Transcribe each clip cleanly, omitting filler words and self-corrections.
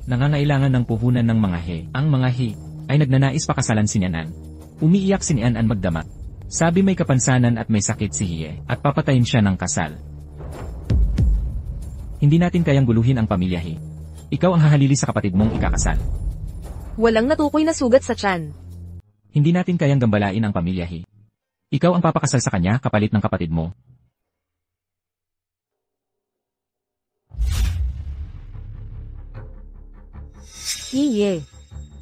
nangangailangan ng puhunan ng mga he. Ang mga he ay nagnanais pakasalan si Nianan. Umiiyak si Nianan magdamag. Sabi may kapansanan at may sakit si Hie at papatayin siya ng kasal. Hindi natin kayang guluhin ang pamilya He. Ikaw ang hahalili sa kapatid mong ikakasal. Walang natukoy na sugat sa tiyan. Hindi natin kayang gambalain ang pamilya He. Ikaw ang papakasal sa kanya kapalit ng kapatid mo. Hiye.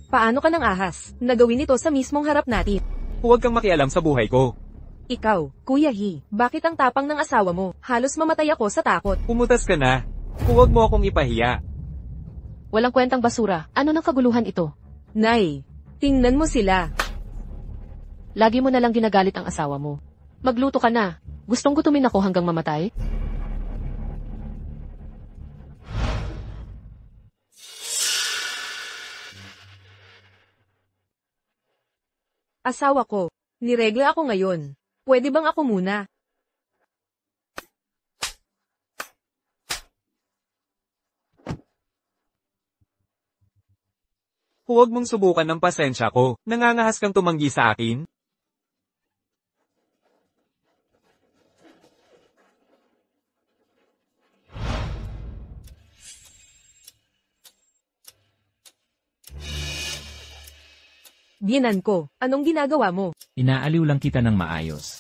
Paano ka nang ahas? Nagawin ito sa mismong harap natin. Huwag kang makialam sa buhay ko. Ikaw, Kuya He, bakit ang tapang ng asawa mo? Halos mamatay ako sa takot. Pumutas ka na. Huwag mo akong ipahiya. Walang kwentang basura. Ano ng kaguluhan ito? Nay, tingnan mo sila. Lagi mo nalang ginagalit ang asawa mo. Magluto ka na. Gustong gutumin ako hanggang mamatay? Asawa ko, niregla ako ngayon. Pwede bang ako muna? Huwag mong subukan ng pasensya ko. Nangangahas kang tumanggi sa akin? Biyenan ko, anong ginagawa mo? Inaaliw lang kita ng maayos.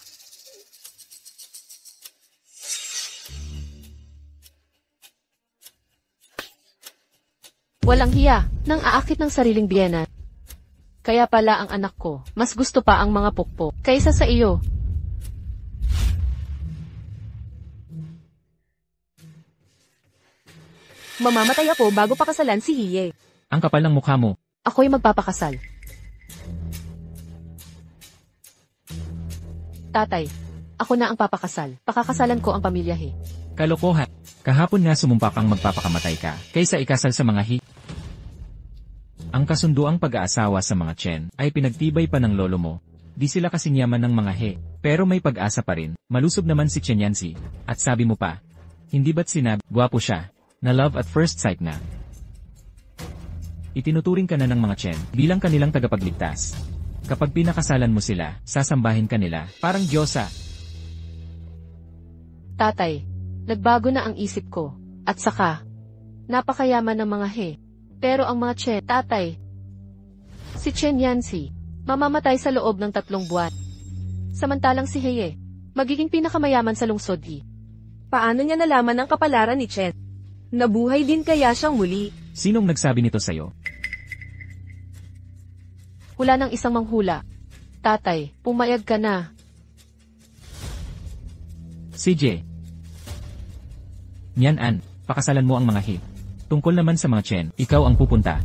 Walang hiya, nang aakit ng sariling biyenan. Kaya pala ang anak ko, mas gusto pa ang mga pukpok kaysa sa iyo. Mamamatay ako bago pakasalan si Hiye. Ang kapal ng mukha mo. Ako'y magpapakasal. Tatay, ako na ang papakasal. Pakakasalan ko ang pamilya He. Kalokohan. Kahapon nga sumumpa kang magpapakamatay ka, kaysa ikasal sa mga He. Ang kasunduang pag-aasawa sa mga Chen ay pinagtibay pa ng lolo mo. Di sila kasing yaman ng mga He, pero may pag-asa pa rin. Malusob naman si Chen Yanzi. At sabi mo pa, hindi ba't gwapo siya, na love at first sight na? Itinuturing ka na ng mga Chen bilang kanilang tagapagligtas. Kapag pinakasalan mo sila, sasambahin ka nila, parang Diyosa. Tatay, nagbago na ang isip ko. At saka, napakayaman ng mga He. Pero ang mga Chen, tatay, si Chen Yanzi, mamamatay sa loob ng 3 buwan. Samantalang si Heye, magiging pinakamayaman sa lungsod He. Paano niya nalaman ang kapalaran ni Chen? Nabuhay din kaya siyang muli? Sinong nagsabi nito sa'yo? Hula ng isang manghula. Tatay, pumayag ka na. CJ. Nianan, pakasalan mo ang mga He. Tungkol naman sa mga Chen, ikaw ang pupunta.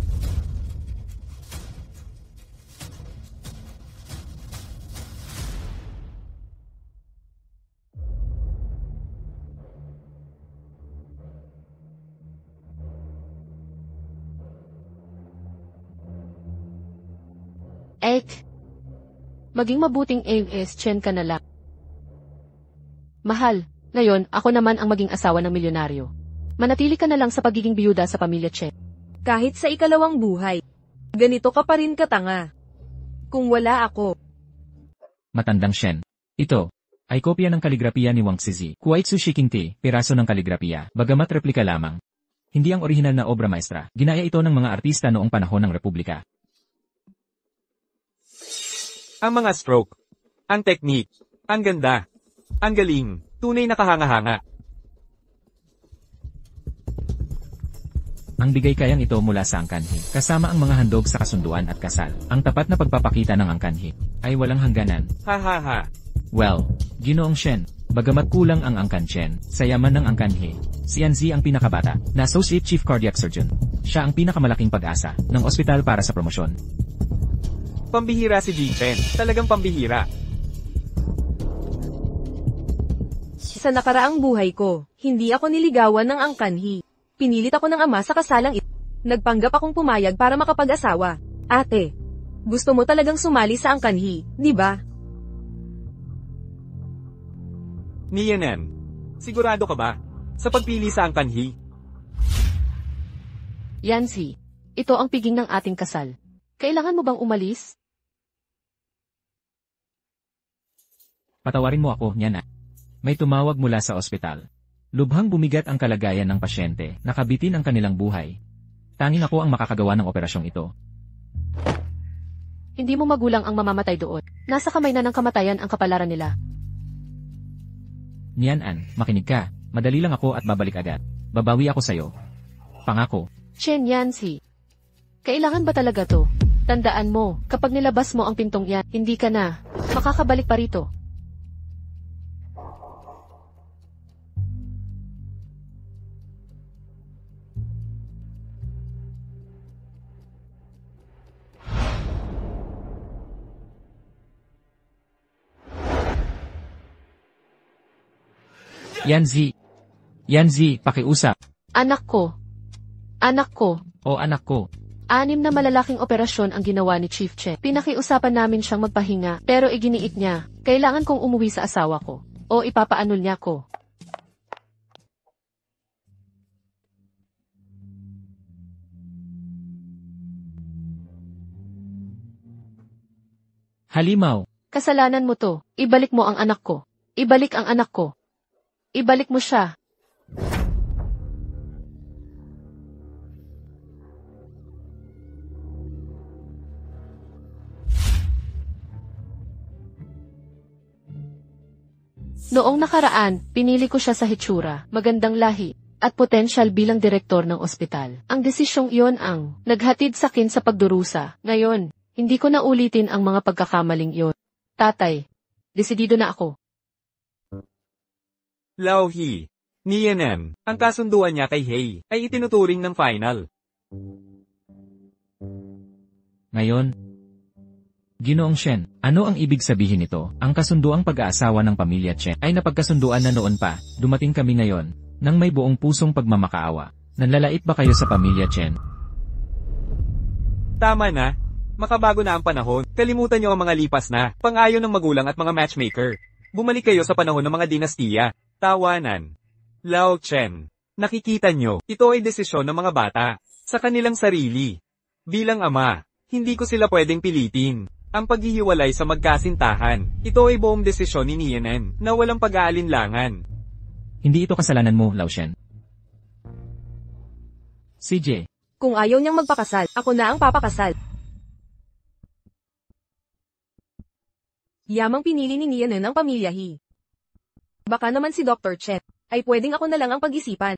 Maging mabuting AS Chen ka na lang. Mahal, ngayon ako naman ang maging asawa ng milyonaryo. Manatili ka na lang sa pagiging biyuda sa pamilya Chen. Kahit sa ikalawang buhay, ganito ka pa rin katanga. Kung wala ako. Matandang Shen. Ito ay kopya ng kaligrapiya ni Wang Zizi. Kuwaitsu Shikinti, piraso ng kaligrapiya, bagamat replika lamang. Hindi ang orihinal na obra maestra. Ginaya ito ng mga artista noong panahon ng Republika. Ang mga stroke, ang technique, ang ganda, ang galing, tunay na kahanga-hanga. Ang bigay kayang ito mula sa angkanhi, kasama ang mga handog sa kasunduan at kasal. Ang tapat na pagpapakita ng angkanhi ay walang hangganan. Ha ha ha. Well, Ginoong Shen, bagamat kulang ang angkan Chen, sa yaman ng angkanhi, si Yanzi ang pinakabata, na Associate Chief Cardiac Surgeon. Siya ang pinakamalaking pag-asa ng ospital para sa promosyon. Pambihira si Jing-Chen, talagang pambihira. Sa nakaraang buhay ko, hindi ako niligawan ng angkanhi. Pinilit ako ng ama sa kasalang ito. Nagpanggap akong pumayag para makapag-asawa. Ate, gusto mo talagang sumali sa angkanhi, di ba? Nianan, sigurado ka ba? Sa pagpili sa angkanhi? Yanzi, Ito ang piging ng ating kasal. Kailangan mo bang umalis? Patawarin mo ako, Nyan. May tumawag mula sa ospital. Lubhang bumigat ang kalagayan ng pasyente, nakabitin ang kanilang buhay. Tanging ako ang makakagawa ng operasyong ito. Hindi mo magulang ang mamamatay doon. Nasa kamay na ng kamatayan ang kapalaran nila. Nyan, makinig ka. Madali lang ako at babalik agad. Babawi ako sa'yo. Pangako. Chen Yancy. Kailangan ba talaga to? Tandaan mo, kapag nilabas mo ang pintong yan, hindi ka na makakabalik pa rito. Yanzi, pakiusap. Anak ko. Anak ko. O anak ko. 6 na malalaking operasyon ang ginawa ni Chief Chen. Pinakiusapan namin siyang magpahinga, pero iginiit niya, kailangan kong umuwi sa asawa ko. O ipapaanol niya ko. Halimaw. Kasalanan mo to. Ibalik mo ang anak ko. Ibalik ang anak ko. Ibalik mo siya. Noong nakaraan, pinili ko siya sa hitsura, magandang lahi, at potensyal bilang direktor ng ospital. Ang desisyong iyon ang naghatid sa akin sa pagdurusa. Ngayon, hindi ko na ulitin ang mga pagkakamaling iyon. Tatay, desidido na ako. Lao He. Nianen, ang kasunduan niya kay Hei ay itinuturing ng final. Ngayon, Ginoong Shen, ano ang ibig sabihin nito? Ang kasunduang pag-aasawa ng pamilya Chen ay napagkasunduan na noon pa, dumating kami ngayon, nang may buong pusong pagmamakaawa. Nanlalait ba kayo sa pamilya Chen? Tama na. Makabago na ang panahon. Kalimutan niyo ang mga lipas na, pang-ayon ng magulang at mga matchmaker. Bumalik kayo sa panahon ng mga dinastiya. Tawanan. Lao Chen. Nakikita niyo, ito ay desisyon ng mga bata. Sa kanilang sarili. Bilang ama, hindi ko sila pwedeng pilitin. Ang paghihiwalay sa magkasintahan. Ito ay buong desisyon ni Nianen, na walang pag-aalinlangan. Hindi ito kasalanan mo, Lao Shen. CJ. Kung ayaw niyang magpakasal, ako na ang papakasal. Yamang pinili ni Nianen ang pamilya He. Baka naman si Dr. Chen, ay pwedeng ako na lang ang pag-isipan.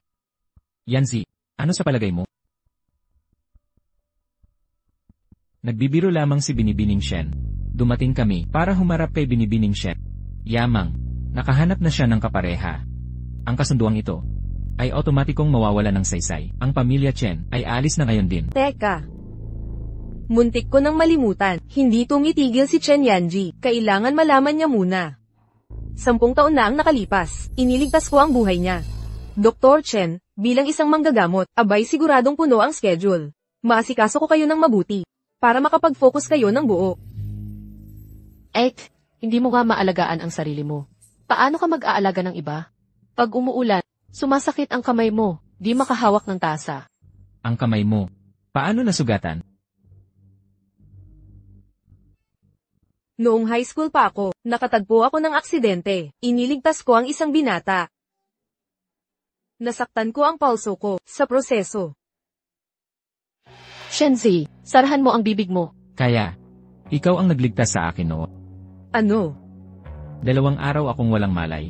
Yanzi, ano sa palagay mo? Nagbibiro lamang si Binibining Shen. Dumating kami para humarap kay Binibining Shen. Yamang, nakahanap na siya ng kapareha. Ang kasunduang ito ay otomatikong mawawala ng saysay. Ang pamilya Chen ay alis na ngayon din. Teka. Muntik ko nang malimutan, hindi tumitigil si Chen Yanji. Kailangan malaman niya muna. 10 taon na ang nakalipas, iniligtas ko ang buhay niya. Dr. Chen, bilang isang manggagamot, abay siguradong puno ang schedule. Maasikaso ko kayo ng mabuti. Para makapag-focus kayo ng buo. Hindi mo nga maalagaan ang sarili mo. Paano ka mag-aalaga ng iba? Pag umuulan, sumasakit ang kamay mo, di makahawak ng tasa. Ang kamay mo. Paano nasugatan? Noong high school pa ako, nakatagpo ako ng aksidente. Iniligtas ko ang isang binata. Nasaktan ko ang pulso ko, sa proseso. Shenzi, sarahan mo ang bibig mo. Kaya, ikaw ang nagligtas sa akin noon. Ano? 2 araw akong walang malay.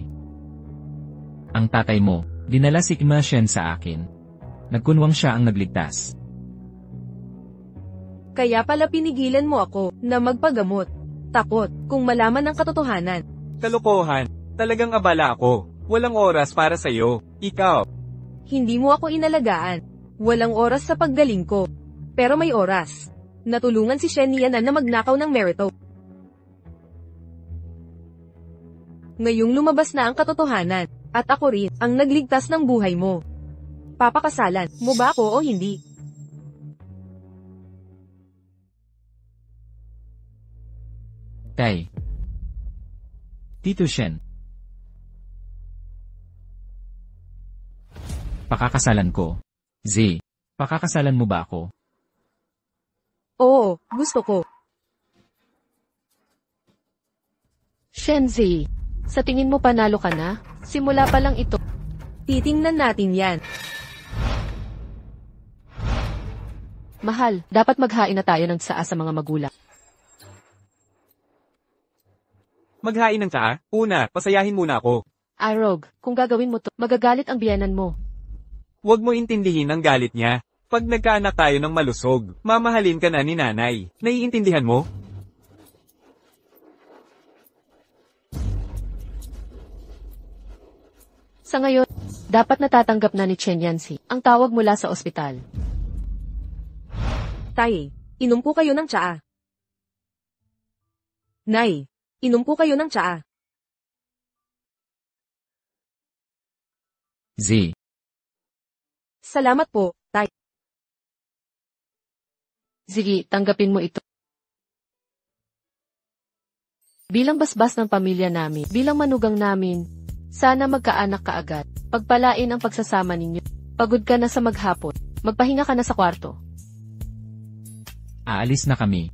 Ang tatay mo, dinala si Ima Shen sa akin. Nagkunwang siya ang nagligtas. Kaya pala pinigilan mo ako, na magpagamot. Takot, kung malaman ang katotohanan. Kalokohan. Talagang abala ako. Walang oras para sa'yo. Ikaw. Hindi mo ako inalagaan. Walang oras sa paggaling ko. Pero may oras. Natulungan si Shen Nianen na magnakaw ng Merito. Ngayong lumabas na ang katotohanan, at ako rin, ang nagligtas ng buhay mo. Papakasalan mo ba ako o hindi? Tay. Tito Shen. Pakakasalan ko. Z. Pakakasalan mo ba ako? Oo, gusto ko. Shenzi, sa tingin mo panalo ka na? Simula pa lang ito. Titingnan natin yan. Mahal, dapat maghain na tayo ng tsaa sa mga magulang. Maghain ng tsaa? Una, pasayahin muna ako. Arog, kung gagawin mo to, magagalit ang biyanan mo. Huwag mo intindihin ang galit niya. Pag nagkaanak tayo ng malusog, mamahalin ka na ni nanay. Naiintindihan mo? Sa ngayon, dapat natatanggap na ni Chen Yanxi ang tawag mula sa ospital. Tay, inom po kayo ng tsaa. Nay, inom po kayo ng tsaa. Z. Salamat po, Tay. Sige, tanggapin mo ito. Bilang basbas ng pamilya namin, bilang manugang namin, sana magkaanak ka agad. Pagpalain ang pagsasama ninyo. Pagod ka na sa maghapon. Magpahinga ka na sa kwarto. Aalis na kami.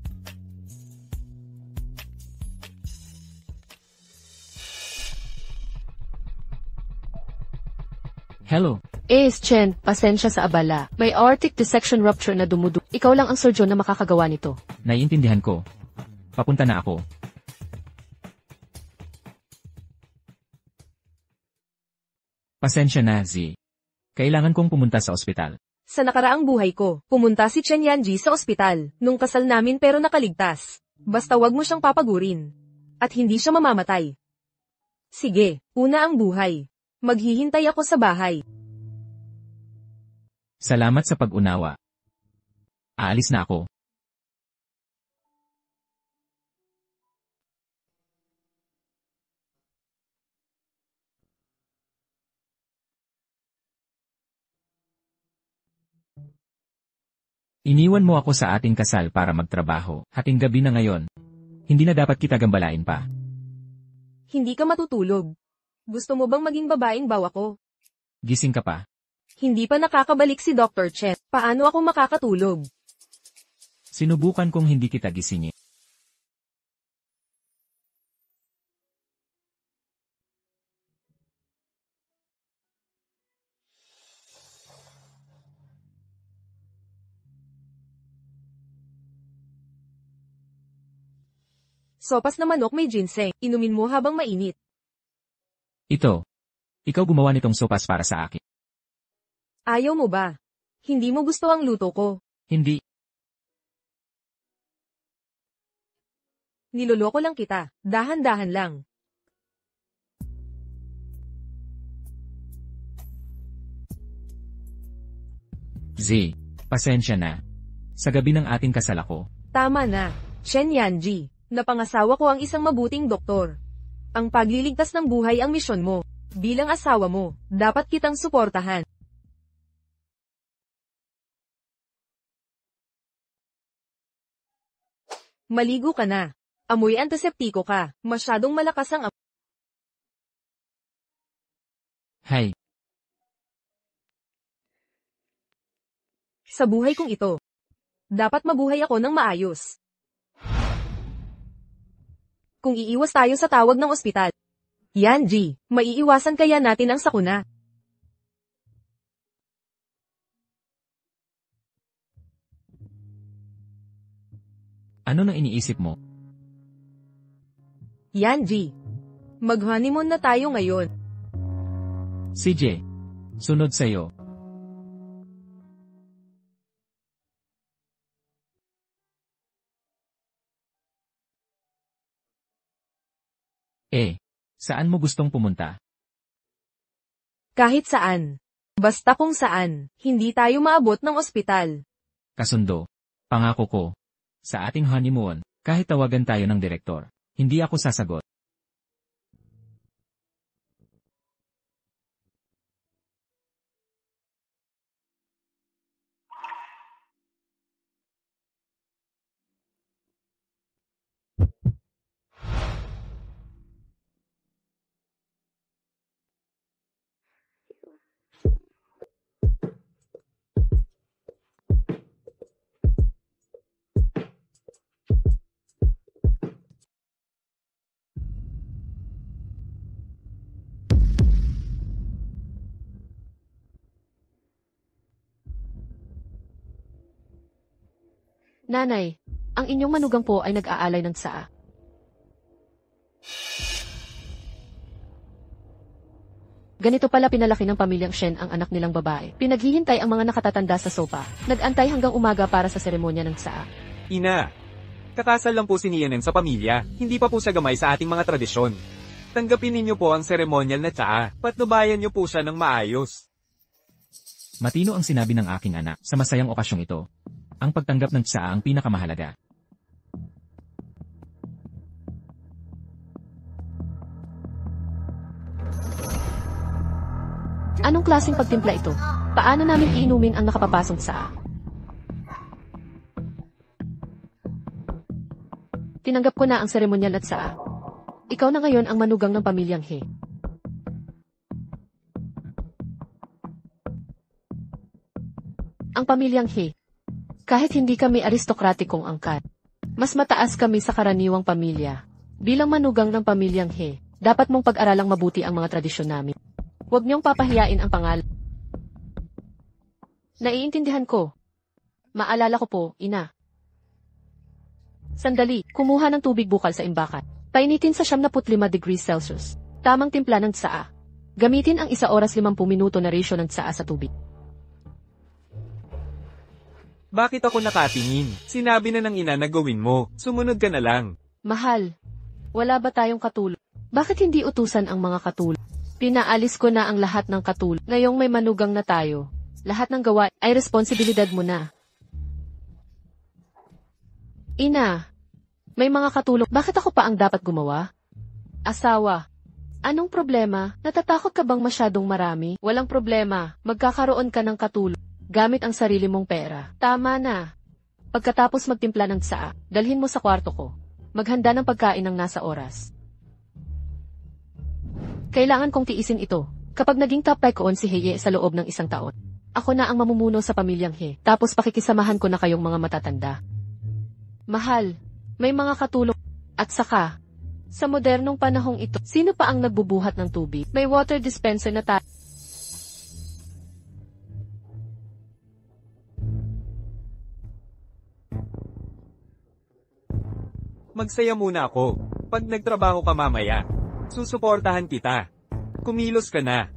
Hello. Chen, pasensya sa abala. May aortic dissection rupture na dumudu. Ikaw lang ang surgeon na makakagawa nito. Naiintindihan ko. Papunta na ako. Pasensya na, Z. Kailangan kong pumunta sa ospital. Sa nakaraang buhay ko, pumunta si Chen Yanji sa ospital, nung kasal namin pero nakaligtas. Basta wag mo siyang papagurin. At hindi siya mamamatay. Sige, una ang buhay. Maghihintay ako sa bahay. Salamat sa pag-unawa. Aalis na ako. Iniwan mo ako sa ating kasal para magtrabaho. Hating gabi na ngayon. Hindi na dapat kita gambalain pa. Hindi ka matutulog. Gusto mo bang maging babaeng bawa ko? Gising ka pa. Hindi pa nakakabalik si Dr. Chen. Paano ako makakatulog? Sinubukan kong hindi kita gisingin. Sopas na manok may ginseng. Inumin mo habang mainit. Ito. Ikaw gumawa nitong sopas para sa akin. Ayaw mo ba? Hindi mo gusto ang luto ko. Hindi. Niloloko lang kita. Dahan-dahan lang. Z. Pasensya na. Sa gabi ng ating kasal ako. Tama na. Chen Yanji. Napangasawa ko ang isang mabuting doktor. Ang pagliligtas ng buhay ang misyon mo. Bilang asawa mo, dapat kitang suportahan. Maligo ka na. Amoy antiseptiko ka. Masyadong malakas ang Hay. sa buhay kong ito. Dapat mabuhay ako ng maayos. Kung iiwas tayo sa tawag ng ospital. Yanji, maiiwasan kaya natin ang sakuna. Ano nang iniisip mo? Yanji, mag-honeymoon na tayo ngayon. CJ. Sunod sa'yo. Saan mo gustong pumunta? Kahit saan. Basta kung saan, hindi tayo maabot ng ospital. Kasundo. Pangako ko. Sa ating honeymoon, kahit tawagan tayo ng direktor, hindi ako sasagot. Nanay, ang inyong manugang po ay nag-aalay ng tsaa. Ganito pala pinalaki ng pamilyang Shen ang anak nilang babae. Pinaghihintay ang mga nakatatanda sa sopa. Nag-antay hanggang umaga para sa seremonya ng tsaa. Ina, kakasal lang po si Nianen sa pamilya, hindi pa po siya gamay sa ating mga tradisyon. Tanggapin ninyo po ang seremonyal na tsaa, patnubayan niyo po siya ng maayos. Matino ang sinabi ng aking anak sa masayang okasyong ito. Ang pagtanggap ng tsaa ang pinakamahalaga. Anong klaseng pagtimpla ito? Paano namin iinumin ang nakapapasong tsaa? Tinanggap ko na ang seremonyal at tsaa. Ikaw na ngayon ang manugang ng pamilyang He. Ang pamilyang He. Kahit hindi kami aristokratikong angkat, mas mataas kami sa karaniwang pamilya. Bilang manugang ng pamilyang He, dapat mong pag-aralang mabuti ang mga tradisyon namin. Huwag niyong papahiyain ang pangalan. Naiintindihan ko. Maalala ko po, ina. Sandali, kumuha ng tubig bukal sa imbakan. Painitin sa 75 degrees Celsius. Tamang timpla ng tsaa. Gamitin ang 1 oras 50 minuto na ratio ng tsaa sa tubig. Bakit ako nakatingin? Sinabi na ng ina na gawin mo, sumunod ka na lang. Mahal, wala ba tayong katulong? Bakit hindi utusan ang mga katulong? Pinaalis ko na ang lahat ng katulong. Ngayong may manugang na tayo, lahat ng gawa ay responsibilidad mo na. Ina, may mga katulong. Bakit ako pa ang dapat gumawa? Asawa, anong problema? Natatakot ka bang masyadong marami? Walang problema, magkakaroon ka ng katulong. Gamit ang sarili mong pera. Tama na. Pagkatapos magtimpla ng tsaa, dalhin mo sa kwarto ko. Maghanda ng pagkain ng nasa oras. Kailangan kong tiisin ito. Kapag naging top tycoon si Heye sa loob ng 1 taon, ako na ang mamumuno sa pamilyang He, tapos pakikisamahan ko na kayong mga matatanda. Mahal, may mga katulong. At saka, sa modernong panahong ito, sino pa ang nagbubuhat ng tubig? May water dispenser na tayo. Magsaya muna ako. Pag nagtrabaho ka mamaya, susuportahan kita. Kumilos ka na.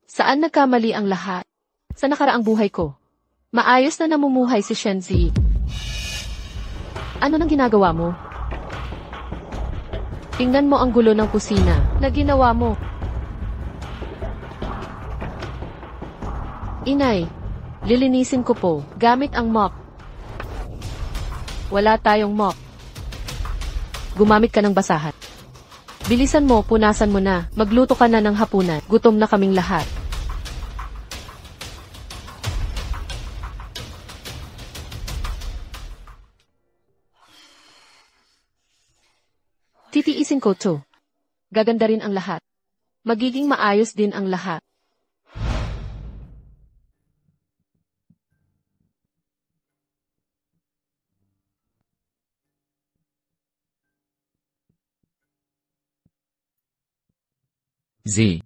Saan nagkamali ang lahat? Sa nakaraang buhay ko. Maayos na namumuhay si Shenzi. Ano nang ginagawa mo? Tingnan mo ang gulo ng kusina na ginawa mo. Inay, lilinisin ko po gamit ang mop. Wala tayong mop. Gumamit ka ng basahan. Bilisan mo, punasan mo na. Magluto ka na ng hapunan. Gutom na kaming lahat. Titiisin ko to. Gaganda rin ang lahat. Magiging maayos din ang lahat. Z.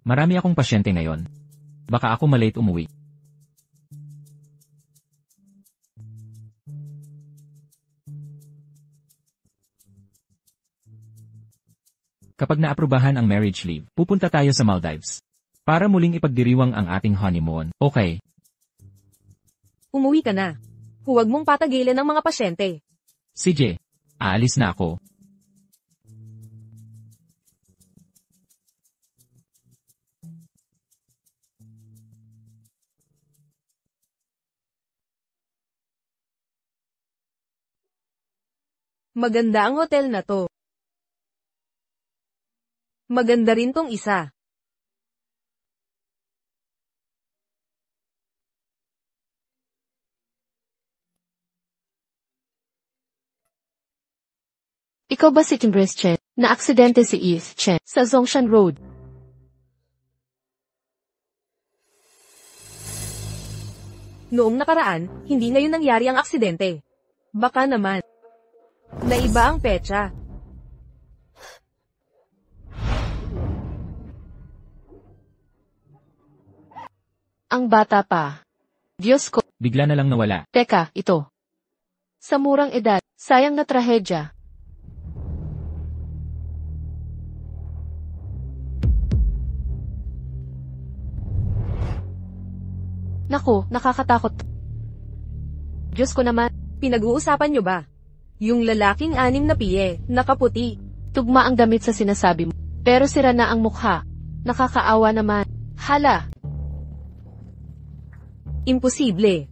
Marami akong pasyente ngayon. Baka ako malate umuwi. Kapag naaprubahan ang marriage leave, pupunta tayo sa Maldives. Para muling ipagdiriwang ang ating honeymoon, okay? Umuwi ka na. Huwag mong patagilan ang mga pasyente. CJ, aalis na ako. Maganda ang hotel na to. Maganda rin tong isa. Ikaw ba si Timbres Chen? Na-aksidente si Eve Chen sa Zongshan Road. Noong nakaraan, hindi ngayon nangyari ang aksidente. Baka naman. Naiba ang petsa. Ang bata pa. Diyos ko, Bigla na lang nawala. teka, ito. Sa murang edad, sayang na trahedya. Naku, nakakatakot. Diyos ko naman, Pinag-uusapan nyo ba? Yung lalaking 6 na piye, nakaputi. tugma ang damit sa sinasabi mo. Pero sira na ang mukha. Nakakaawa naman. Hala, Imposible.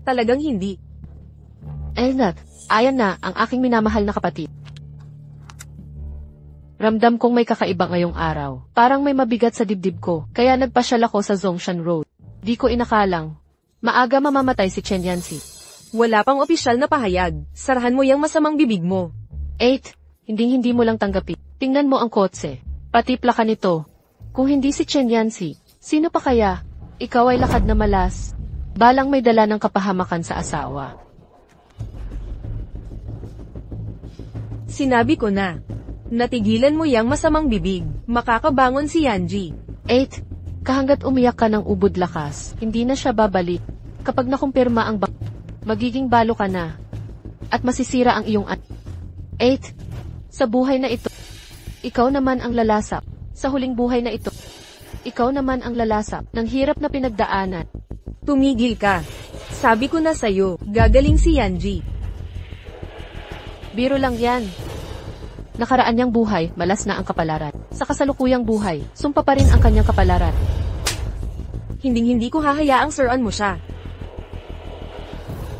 Talagang hindi. Elnat, ayan na ang aking minamahal na kapatid. Ramdam kong may kakaiba ngayong araw. Parang may mabigat sa dibdib ko, kaya nagpasyal ako sa Zongshan Road. Di ko inakalang. Maaga mamamatay si Chen Yanxi. Wala pang opisyal na pahayag. Sarahan mo yung masamang bibig mo. 8. Hindi mo lang tanggapin. Tingnan mo ang kotse. Pati plaka nito. Kung hindi si Chen Yanxi, sino pa kaya? Ikaw ay lakad na malas. Balang may dala ng kapahamakan sa asawa. Sinabi ko na. Natigilan mo yang masamang bibig. Makakabangon si Yanji. 8. Kahanggat umiyak ka ng ubod lakas, hindi na siya babalik. Kapag nakumpirma ang magiging balo ka na. At masisira ang iyong 8. Sa buhay na ito, ikaw naman ang lalasap. Sa huling buhay na ito, ikaw naman ang lalasap ng hirap na pinagdaanan. Tumigil ka. Sabi ko na sa'yo, gagaling si Yanji. Biro lang yan. Nakaraan niyang buhay, malas na ang kapalaran. Sa kasalukuyang buhay, sumpa pa rin ang kanyang kapalaran. Hinding-hindi ko hahayaang suruan mo siya.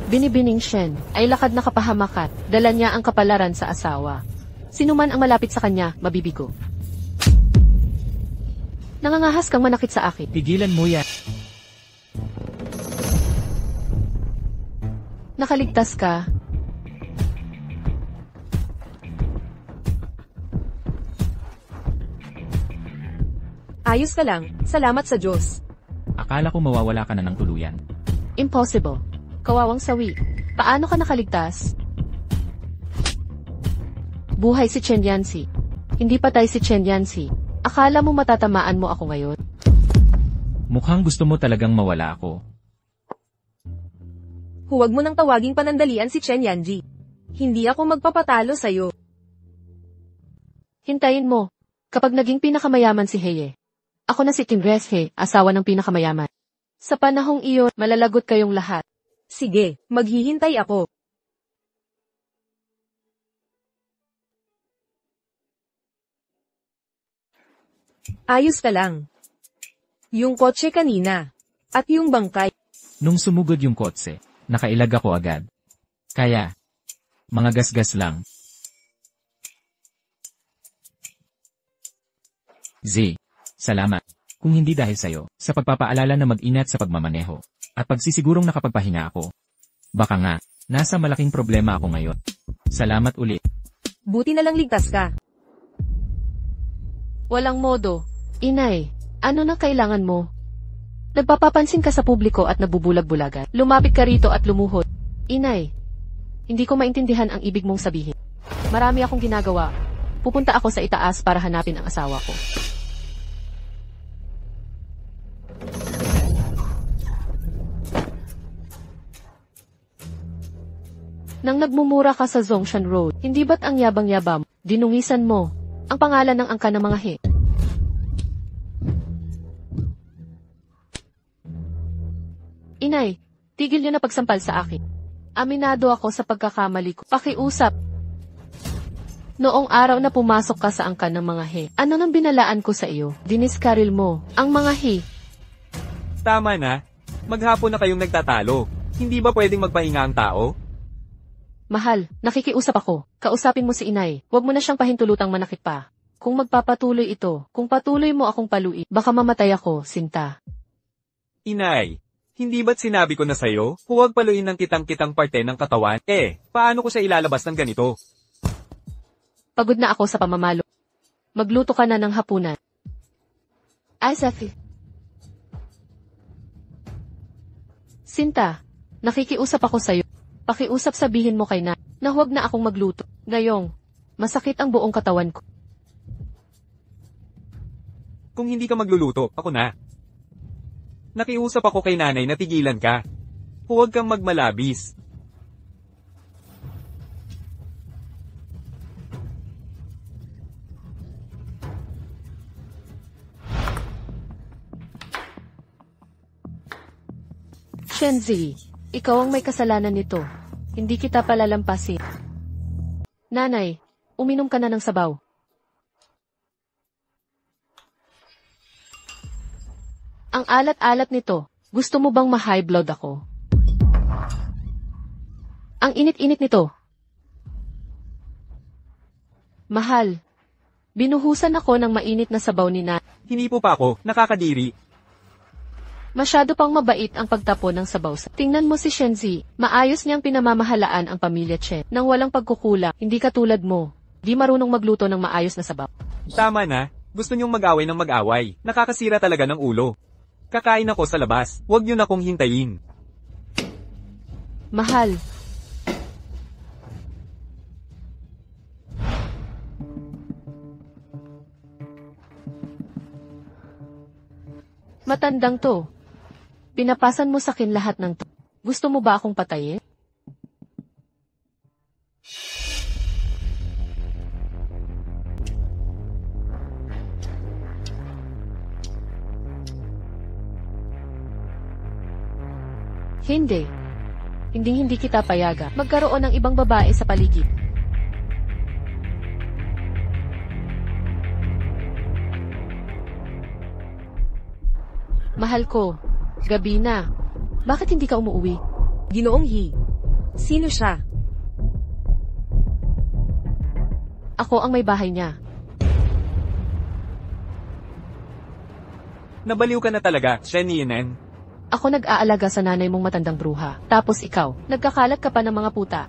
Binibining Shen ay lakad na kapahamakan, dala niya ang kapalaran sa asawa. Sino man ang malapit sa kanya, mabibigo. Nangangahas kang manakit sa akin. Pigilan mo yan. Nakaligtas ka. Ayos ka lang, salamat sa Diyos. Akala ko mawawala ka na ng tuluyan. Impossible. Kawawang sawi. Paano ka nakaligtas? Buhay si Chen Yanxi. Hindi patay si Chen Yanxi. Akala mo matatamaan mo ako ngayon? Mukhang gusto mo talagang mawala ako. Huwag mo nang tawaging panandalian si Chen Yanji. Hindi ako magpapatalo sa'yo. Hintayin mo. Kapag naging pinakamayaman si Heye. Ako na si Tim Reshe, asawa ng pinakamayaman. Sa panahong iyon, malalagot kayong lahat. Sige, maghihintay ako. Ayos ka lang. Yung kotse kanina. At yung bangkay. Nung sumugod yung kotse, nakailag ako agad. Kaya, mga gasgas lang. Z. Salamat. Kung hindi dahil sa'yo, sa pagpapaalala na mag-ingat sa pagmamaneho, at pagsisigurong nakapagpahinga ako. Baka nga, nasa malaking problema ako ngayon. Salamat ulit. Buti na lang ligtas ka. Walang modo. Inay, ano na kailangan mo? Nagpapapansin ka sa publiko at nabubulag-bulagan. Lumapit ka rito at lumuhod. Inay, hindi ko maintindihan ang ibig mong sabihin. Marami akong ginagawa. Pupunta ako sa itaas para hanapin ang asawa ko. Nang nagmumura ka sa Zongshan Road, hindi ba't ang yabang-yabang, dinungisan mo, ang pangalan ng angka ng mga he? Inay, tigil niyo na pagsampal sa akin. Aminado ako sa pagkakamali ko. Pakiusap. Noong araw na pumasok ka sa angka ng mga he, ano nang binalaan ko sa iyo? Diniskaril mo, ang mga he. Tama na. Maghapon na kayong nagtatalo. Hindi ba pwedeng magpahinga ang tao? Mahal, nakikiusap ako. Kausapin mo si inay. Huwag mo na siyang pahintulutang manakit pa. Kung magpapatuloy ito, kung patuloy mo akong paluin, baka mamatay ako, Sinta. Inay, hindi ba't sinabi ko na sa'yo, huwag paluin ng kitang-kitang parte ng katawan? Paano ko siya ilalabas ng ganito? Pagod na ako sa pamamalo. Magluto ka na ng hapunan. Ay, Safi. Sinta, nakikiusap ako sa'yo. Pakiusap sabihin mo kay na huwag na akong magluto. Ngayong, masakit ang buong katawan ko. Kung hindi ka magluluto, ako na. Nakiusap ako kay nanay na tigilan ka. Huwag kang magmalabis. Shenzi, ikaw ang may kasalanan nito. Hindi kita palalampasin. Nanay, uminom ka na ng sabaw. Ang alat-alat nito, gusto mo bang ma-high blood ako? Ang init-init nito. Mahal, binuhusan ako ng mainit na sabaw ni Nanay. Hinipo pa ako, nakakadiri. Masyado pang mabait ang pagtapon ng sabaw sa... Tingnan mo si Shenzi, maayos niyang pinamamahalaan ang pamilya Chen. Nang walang pagkukulang, hindi katulad mo. Di marunong magluto ng maayos na sabaw. Tama na, gusto niyong mag-away ng mag-away. Nakakasira talaga ng ulo. Kakain ako sa labas, huwag niyo na akong hintayin. Mahal. Matandang to. Pinapasan mo sa akin lahat ng to. Gusto mo ba akong patayin? Hindi. Hindi kita payaga. Magkaroon ng ibang babae sa paligid. Mahal ko. Gabi na. Bakit hindi ka umuwi? Ginoong He. Sino siya? Ako ang may bahay niya. Nabaliw ka na talaga, Shen Yinan. Ako nag-aalaga sa nanay mong matandang bruha. Tapos ikaw, nagkakalat ka pa ng mga puta.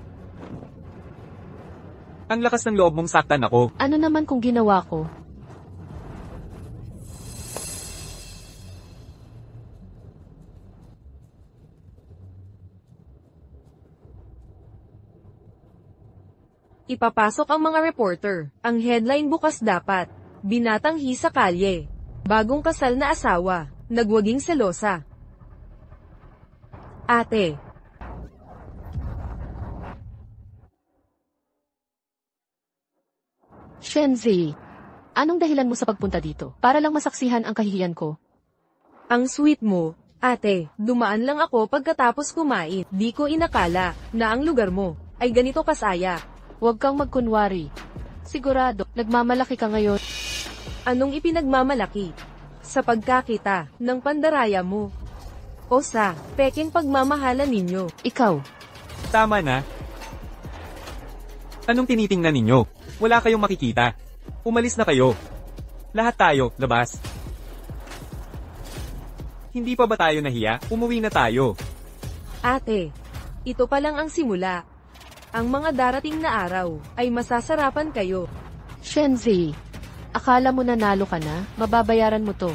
Ang lakas ng loob mong saktan ako. Ano naman kung ginawa ko? Ipapasok ang mga reporter. Ang headline bukas dapat. Binatang He sa kalye. Bagong kasal na asawa. Nagwaging selosa. Ate. Shenzi, anong dahilan mo sa pagpunta dito? Para lang masaksihan ang kahihiyan ko. Ang sweet mo. Ate, dumaan lang ako pagkatapos kumain. Di ko inakala na ang lugar mo ay ganito kasaya. Huwag kang magkunwari. Sigurado, nagmamalaki ka ngayon. Anong ipinagmamalaki? Sa pagkakita ng pandaraya mo. O sa peking pagmamahalan ninyo. Ikaw, Tama na. Anong tinitingnan ninyo? Wala kayong makikita. Umalis na kayo. Lahat tayo, labas. Hindi pa ba tayo nahiya? Umuwi na tayo. Ate, ito pa lang ang simula. Ang mga darating na araw ay masasarapan kayo. Shenzi, akala mo nanalo ka na? Mababayaran mo to.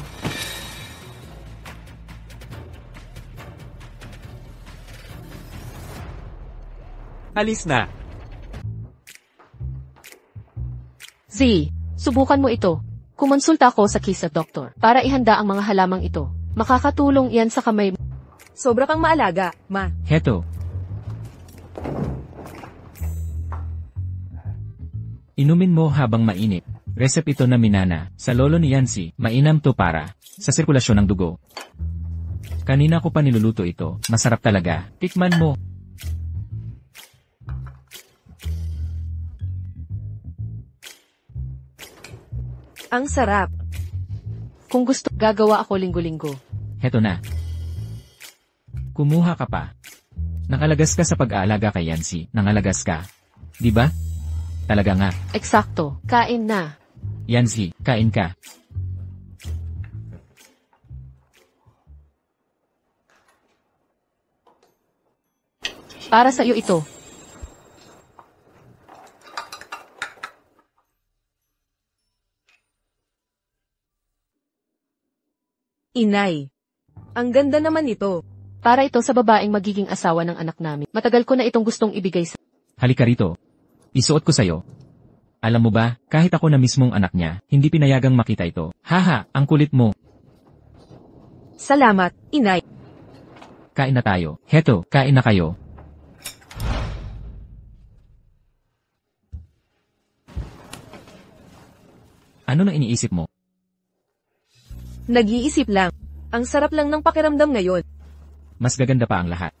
Alis na. Z, subukan mo ito. Kumonsulta ako sa Kisa Doctor para ihanda ang mga halamang ito. Makakatulong yan sa kamay mo. Sobra kang maalaga, ma. Heto. Inumin mo habang mainit. Resep ito na minana. Sa lolo ni Yancy, mainam to para sa sirkulasyon ng dugo. Kanina ko pa niluluto ito. Masarap talaga. Tikman mo. Ang sarap. Kung gusto, gagawa ako linggo-linggo. Heto na. Kumuha ka pa. Nakalagas ka sa pag-aalaga kay Yancy. Nangalagas ka. Di ba? Talaga nga. Eksakto, kain na. Yancy, kain ka. Para sa iyo ito. Inay. Ang ganda naman ito. Para ito sa babaeng magiging asawa ng anak namin. Matagal ko na itong gustong ibigay sa... Halika rito. Isuot ko sa'yo. Alam mo ba, kahit ako na mismong anak niya, hindi pinayagang makita ito. Haha, ang kulit mo. Salamat, inay. Kain na tayo. Heto, kain na kayo. Ano na iniisip mo? Nag-iisip lang. Ang sarap lang ng pakiramdam ngayon. Mas gaganda pa ang lahat.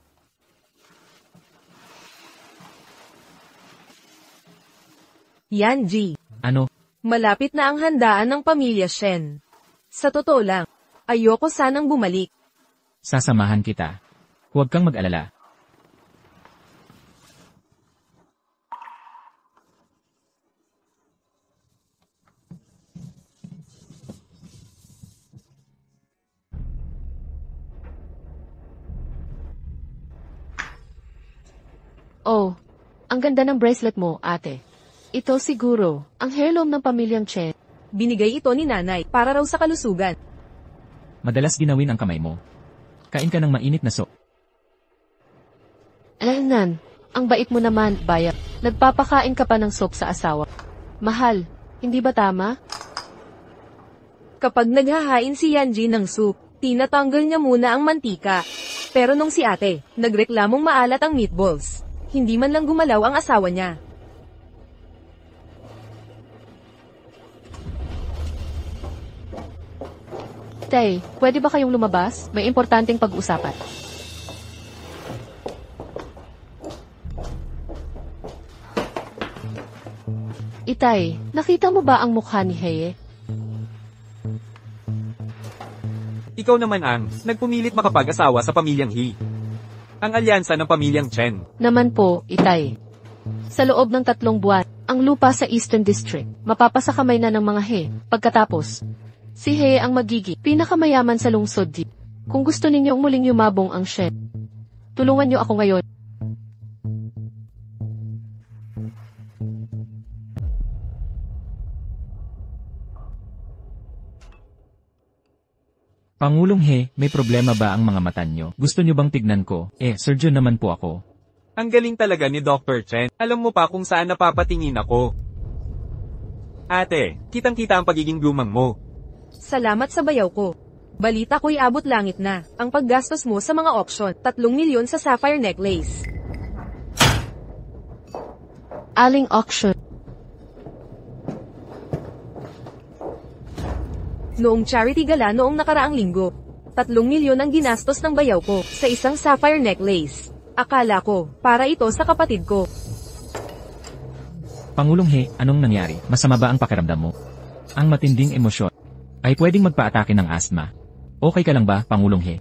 Yan, G. Ano? Malapit na ang handaan ng pamilya Shen. Sa totoo lang, ayoko sanang bumalik. Sasamahan kita. Huwag kang mag-alala. Oh, ang ganda ng bracelet mo, ate. Ito siguro, ang heirloom ng pamilyang Chen. Binigay ito ni nanay para raw sa kalusugan. Madalas ginawin ang kamay mo. Kain ka ng mainit na soup. Nan, ang bait mo naman, bayak. Nagpapakain ka pa ng soup sa asawa. Mahal, hindi ba tama? Kapag naghahain si Yanji ng soup, tinatanggal niya muna ang mantika. Pero nung si ate, nagreklamong maalat ang meatballs, hindi man lang gumalaw ang asawa niya. Tay, pwede ba kayong lumabas? May importanteng pag-usapan. Itay, nakita mo ba ang mukha ni Heye? Ikaw naman ang nagpumilit makapag-asawa sa pamilyang He. Ang alyansa ng pamilyang Chen. Naman po, Itay. Sa loob ng 3 buwan, ang lupa sa Eastern District, mapapasakamay na ng mga He. Pagkatapos, si He ang magiging pinakamayaman sa lungsod di. Kung gusto ninyong muling yumabong ang Shen, tulungan niyo ako ngayon. Pangulong He, may problema ba ang mga mata nyo? Gusto nyo bang tignan ko? Surgeon naman po ako. Ang galing talaga ni Dr. Chen. Alam mo pa kung saan napapatingin ako. Ate, kitang-kita ang pagiging blumang mo. Salamat sa bayaw ko. Balita ko'y abot langit na ang paggastos mo sa mga auction, 3 milyon sa sapphire necklace. Aling auction. Noong charity gala noong nakaraang linggo, 3 milyon ang ginastos ng bayaw ko sa isang sapphire necklace. Akala ko, para ito sa kapatid ko. Pangulong He, anong nangyari? Masama ba ang pakiramdam mo? Ang matinding emosyon ay pwedeng magpaatake ng asthma. Okay ka lang ba, Pangulong He?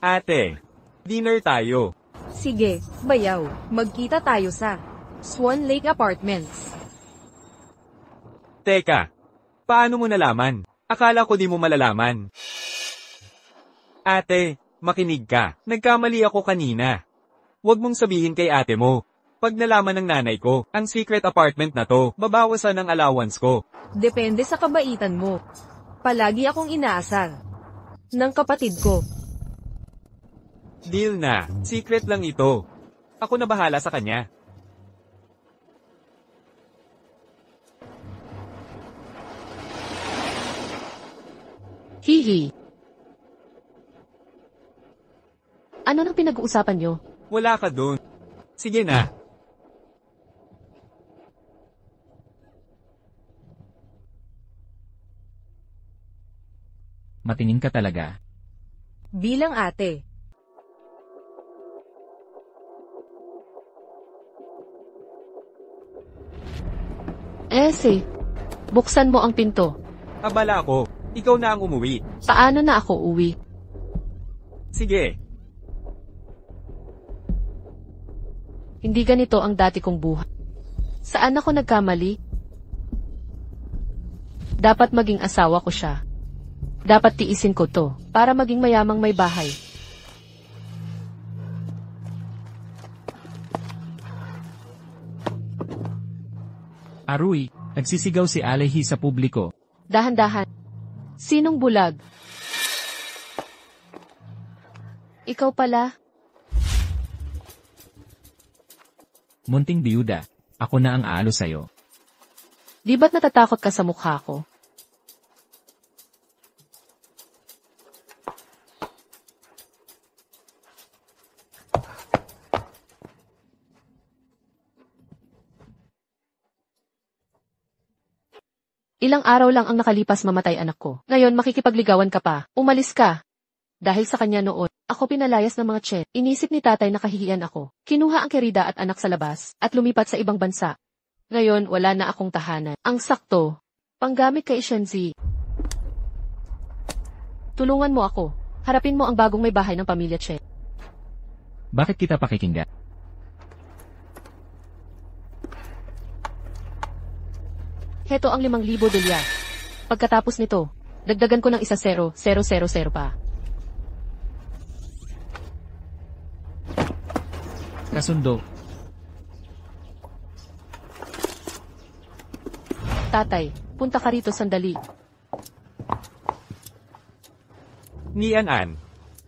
Ate, dinner tayo. Sige, bayaw, magkita tayo sa Swan Lake Apartments. Teka, paano mo nalaman? Akala ko di mo malalaman. Ate, makinig ka. Nagkamali ako kanina. Huwag mong sabihin kay ate mo. Pag nalaman ng nanay ko, ang secret apartment na to, babawasan ang allowance ko. Depende sa kabaitan mo. Palagi akong inaasar ng kapatid ko. Deal na. Secret lang ito. Ako na bahala sa kanya. Hihi. Ano nang pinag-uusapan nyo? Wala ka dun. Sige na. Matingin ka talaga. Bilang ate. Buksan mo ang pinto. Abala ako. Ikaw na ang umuwi. Paano na ako uwi? Sige. Hindi ganito ang dati kong buhay. Saan ako nagkamali? Dapat maging asawa ko siya. Dapat tiisin ko to, para maging mayamang may bahay. Arui, nagsisigaw si Alehi sa publiko. Dahan-dahan. Sinong bulag? Ikaw pala? Munting biyuda, ako na ang aalo sa'yo. Di ba't natatakot ka sa mukha ko? Ilang araw lang ang nakalipas mamatay anak ko. Ngayon makikipagligawan ka pa. Umalis ka. Dahil sa kanya noon, ako pinalayas ng mga Chen. Inisip ni tatay na kahihiyan ako. Kinuha ang Kerida at anak sa labas, at lumipat sa ibang bansa. Ngayon, wala na akong tahanan. Ang sakto, panggamit kay Shenzi. Tulungan mo ako. Harapin mo ang bagong may bahay ng pamilya Chen. Bakit kita pakikinggan? Heto ang 5,000 dolyar. Pagkatapos nito, dagdagan ko ng 1,000,000 pa. Kasundo, Tatay, punta ka rito sandali. Ni An,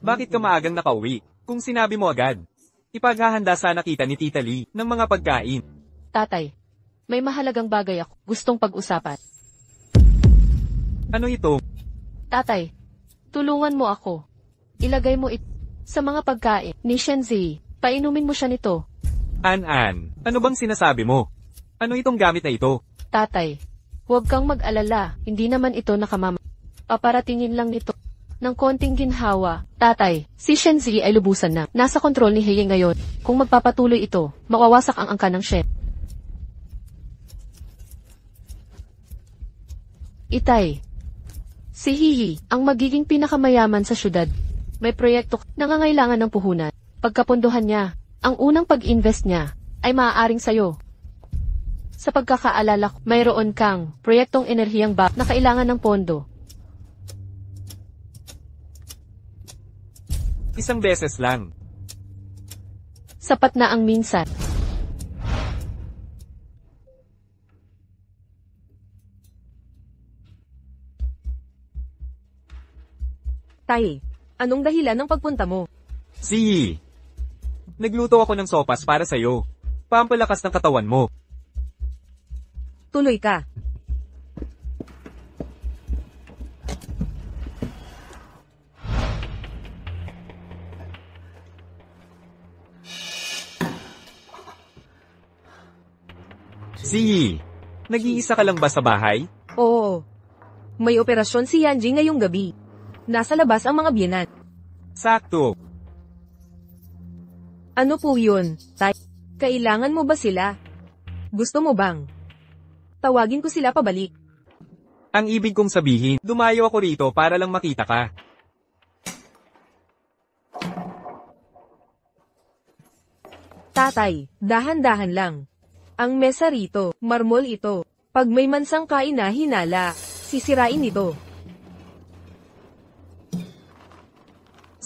bakit ka maagang nakauwi? Kung sinabi mo agad, ipaghahanda sana kita ni Tita Lee ng mga pagkain. Tatay, may mahalagang bagay ako gustong pag-usapan. Ano ito? Tatay, tulungan mo ako. Ilagay mo ito sa mga pagkain ni Shenzi. Painumin mo siya nito. An, ano bang sinasabi mo? Ano itong gamit na ito? Tatay, huwag kang mag-alala. Hindi naman ito nakamama. Paparatingin lang nito ng konting ginhawa. Tatay, si Shenzi ay lubusan na. Nasa kontrol ni Heye ngayon. Kung magpapatuloy ito, mawawasak ang angka ng Shen. Itay, si Hihi, ang magiging pinakamayaman sa syudad. May proyekto nangangailangan ng puhunan. Pagkapunduhan niya, ang unang pag-invest niya ay maaaring sayo. Sa pagkakaalala ko, mayroon kang proyektong enerhiyang na kailangan ng pondo. Isang beses lang. Sapat na ang minsan. Tay, anong dahilan ng pagpunta mo? Si, nagluto ako ng sopas para sa'yo. Pampalakas ng katawan mo. Tuloy ka. Si, nag-iisa ka lang ba sa bahay? Oo. May operasyon si Yanji ngayong gabi. Nasa labas ang mga biyenan. Sakto. Ano po yun, Tay? Kailangan mo ba sila? Gusto mo bang tawagin ko sila pabalik? Ang ibig kong sabihin, dumayo ako rito para lang makita ka. Tatay, dahan-dahan lang. Ang mesa rito, marmol ito. Pag may mansang kain na hinala, sisirain ito.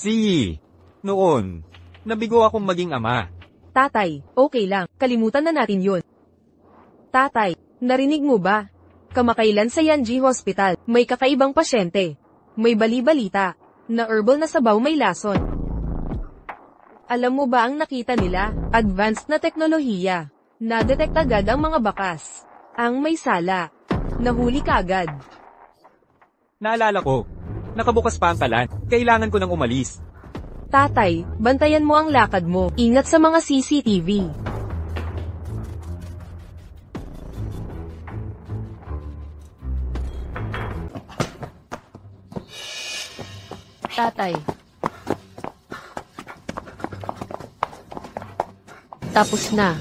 Si, noon, nabigo akong maging ama. Tatay, okay lang, kalimutan na natin yun. Tatay, narinig mo ba? Kamakailan sa Yanji Hospital, may kakaibang pasyente. May bali-balita, na herbal na sabaw may lason. Alam mo ba ang nakita nila? Advanced na teknolohiya. Na-detect agad ang mga bakas. Ang may sala. Nahuli ka agad. Naalala ko, nakabukas pa ang kalan. Kailangan ko nang umalis. Tatay, bantayan mo ang lakad mo. Ingat sa mga CCTV. Tatay. Tapos na.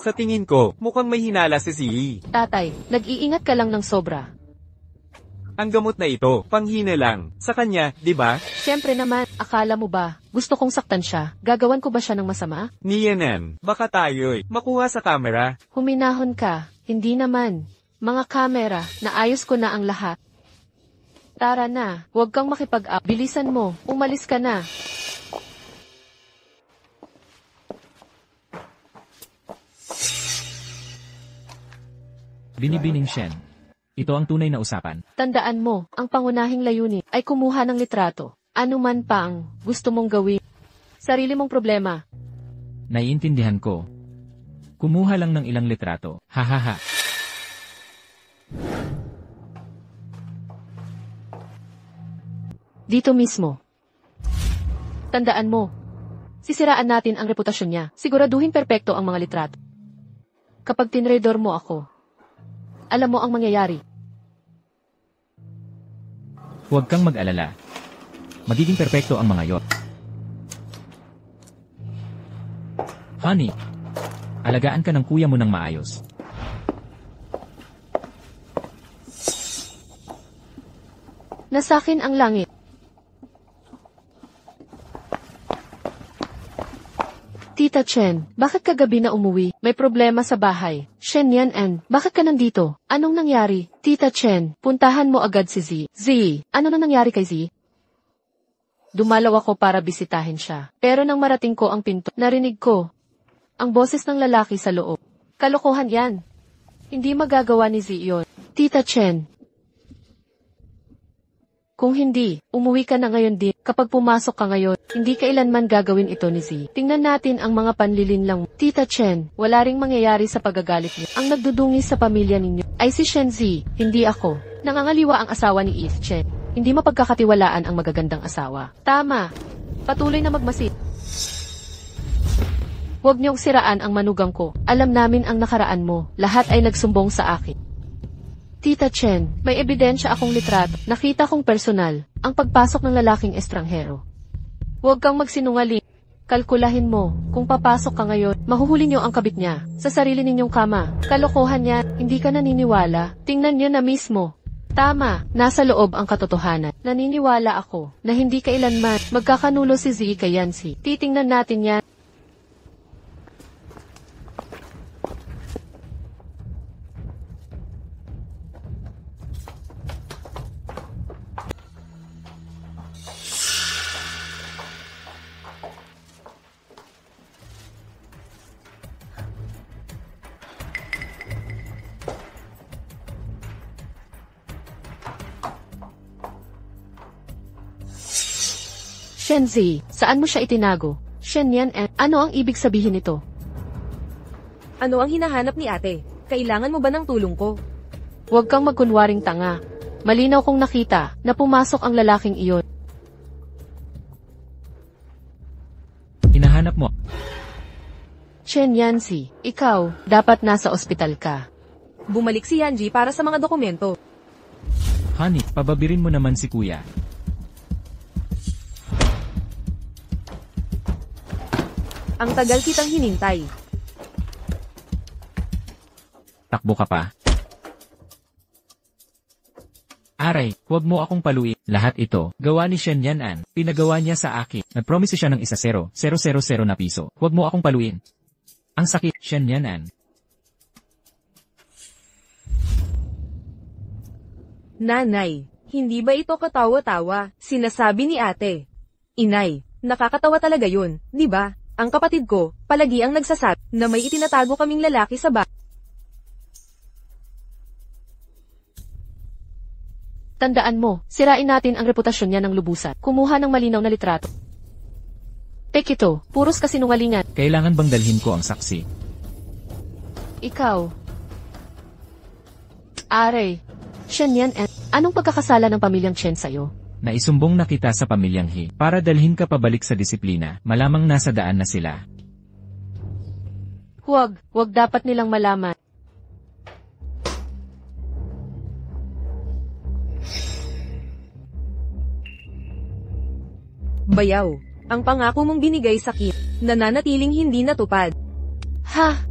Sa tingin ko, mukhang may hinala si Zee. Tatay, nag-iingat ka lang ng sobra. Ang gamot na ito, panghina lang. Sa kanya, di ba? Siyempre naman, akala mo ba, gusto kong saktan siya, gagawan ko ba siya ng masama? Niyanan, baka tayo'y makuha sa kamera. Huminahon ka, hindi naman. Mga kamera, naayos ko na ang lahat. Tara na, huwag kang makipag-up, bilisan mo, umalis ka na. Binibining Shen. Ito ang tunay na usapan. Tandaan mo, ang pangunahing layunin ay kumuha ng litrato. Ano man pa ang gusto mong gawin. Sarili mong problema. Naiintindihan ko. Kumuha lang ng ilang litrato. Hahaha. Dito mismo. Tandaan mo, sisiraan natin ang reputasyon niya. Siguraduhin perpekto ang mga litrato. Kapag tinredor mo ako, alam mo ang mangyayari. Huwag kang mag-alala. Magiging perpekto ang mga yot. Honey, alagaan ka ng kuya mo ng maayos. Nasakin ang langit. Tita Chen, bakit kagabi na umuwi? May problema sa bahay. Shen Yan-en, bakit ka nandito? Anong nangyari? Tita Chen, puntahan mo agad si Z. Z, ano na nangyari kay Z? Dumalaw ako para bisitahin siya. Pero nang marating ko ang pinto, narinig ko ang boses ng lalaki sa loob. Kalokohan yan. Hindi magagawa ni Z yun. Tita Chen, kung hindi, umuwi ka na ngayon din. Kapag pumasok ka ngayon, hindi kailanman gagawin ito ni Z. Tingnan natin ang mga panlilinlang. Tita Chen, wala ring mangyayari sa pagagalit niyo. Ang nagdudungis sa pamilya ninyo ay si Shen Z, hindi ako. Nangangaliwa ang asawa ni Eve Chen. Hindi mapagkakatiwalaan ang magagandang asawa. Tama. Patuloy na magmasid. Huwag niyong siraan ang manugang ko. Alam namin ang nakaraan mo. Lahat ay nagsumbong sa akin. Tita Chen, may ebidensya akong litrato. Nakita kong personal ang pagpasok ng lalaking estranghero. Huwag kang magsinungaling. Kalkulahin mo, kung papasok ka ngayon, mahuhuli niyo ang kabit niya sa sarili ninyong kama. Kalokohan yan, hindi ka naniniwala. Tingnan niyo na mismo. Tama, nasa loob ang katotohanan. Naniniwala ako na hindi kailanman magkakanulo si Z kay Yancy. Titingnan natin yan. Shen Z, saan mo siya itinago? Shen Yan-en, ano ang ibig sabihin nito? Ano ang hinahanap ni ate? Kailangan mo ba ng tulong ko? Huwag kang magkunwaring tanga. Malinaw kong nakita na pumasok ang lalaking iyon. Hinahanap mo. Chen Yancy, ikaw, dapat nasa ospital ka. Bumalik si Yanji para sa mga dokumento. Honey, pababirin mo naman si kuya. Ang tagal kitang hinintay. Takbo ka pa. Aray, huwag mo akong paluin. Lahat ito, gawa ni Shen Yan-an. Pinagawa niya sa akin. Nag-promise siya ng 1,000,000 na piso. Huwag mo akong paluin. Ang sakit, Shen Yan-an. Nanay, hindi ba ito katawa-tawa? Sinasabi ni ate. Inay, nakakatawa talaga yun, di ba? Ang kapatid ko, palagi ang nagsasabi na may itinatago kaming lalaki sa bahay. Tandaan mo, sirain natin ang reputasyon niya ng lubusan. Kumuha ng malinaw na litrato. Tek ito, puros kasinungalingan. Kailangan bang dalhin ko ang saksi? Ikaw. Aray. Shen Yan-en, anong pagkakasala ng pamilyang Chen sa'yo? Naisumbong na kita sa pamilyang He para dalhin ka pabalik sa disiplina. Malamang nasa daan na sila. Huwag dapat nilang malaman. Bayaw, ang pangako mong binigay sa akin, nananatiling hindi natupad. Ha?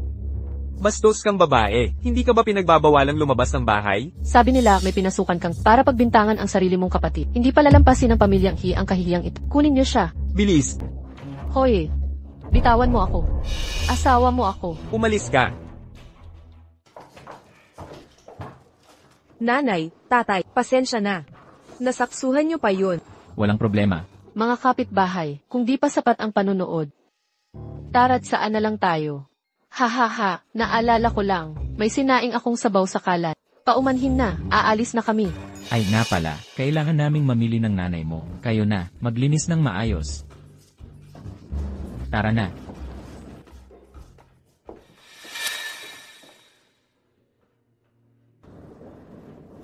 Bastos kang babae. Hindi ka ba pinagbabawalang lumabas ng bahay? Sabi nila may pinasukan kang para pagbintangan ang sarili mong kapatid. Hindi pala lampasin ng pamilyang He ang kahihiyang ito. Kunin niyo siya. Bilis, Hoy, bitawan mo ako. Asawa mo ako. umalis ka. Nanay, tatay, pasensya na. Nasaksuhan niyo pa yun. Walang problema. Mga kapitbahay, kung di pa sapat ang panunood, tara't saan na lang tayo. Ha, naalala ko lang, may sinaing akong sabaw sa kalat. Paumanhin na, aalis na kami. Ay nga pala, kailangan naming mamili ng nanay mo. Kayo na, maglinis ng maayos. Tara na.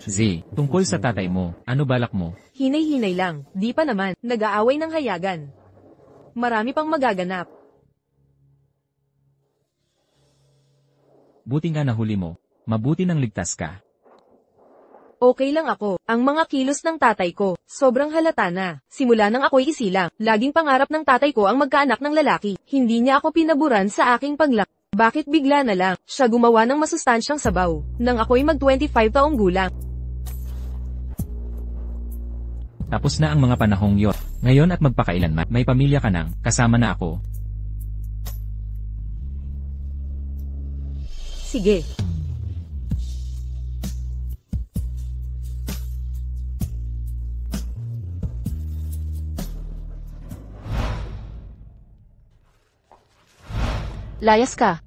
Z, tungkol sa tatay mo, ano balak mo? Hinay-hinay lang, di pa naman, nag-aaway ng hayagan. Marami pang magaganap. Buti nga nahuli mo. Mabuti nang ligtas ka. Okay lang ako, ang mga kilos ng tatay ko, sobrang halata na. Simula nang ako'y isilang, laging pangarap ng tatay ko ang magkaanak ng lalaki. Hindi niya ako pinaburan sa aking paglaki. Bakit bigla na lang, siya gumawa ng masustansyang sabaw, nang ako'y mag-25 taong gulang. Tapos na ang mga panahong yon. Ngayon at magpakailanman, may pamilya ka nang, kasama na ako. Sige. Layas ka.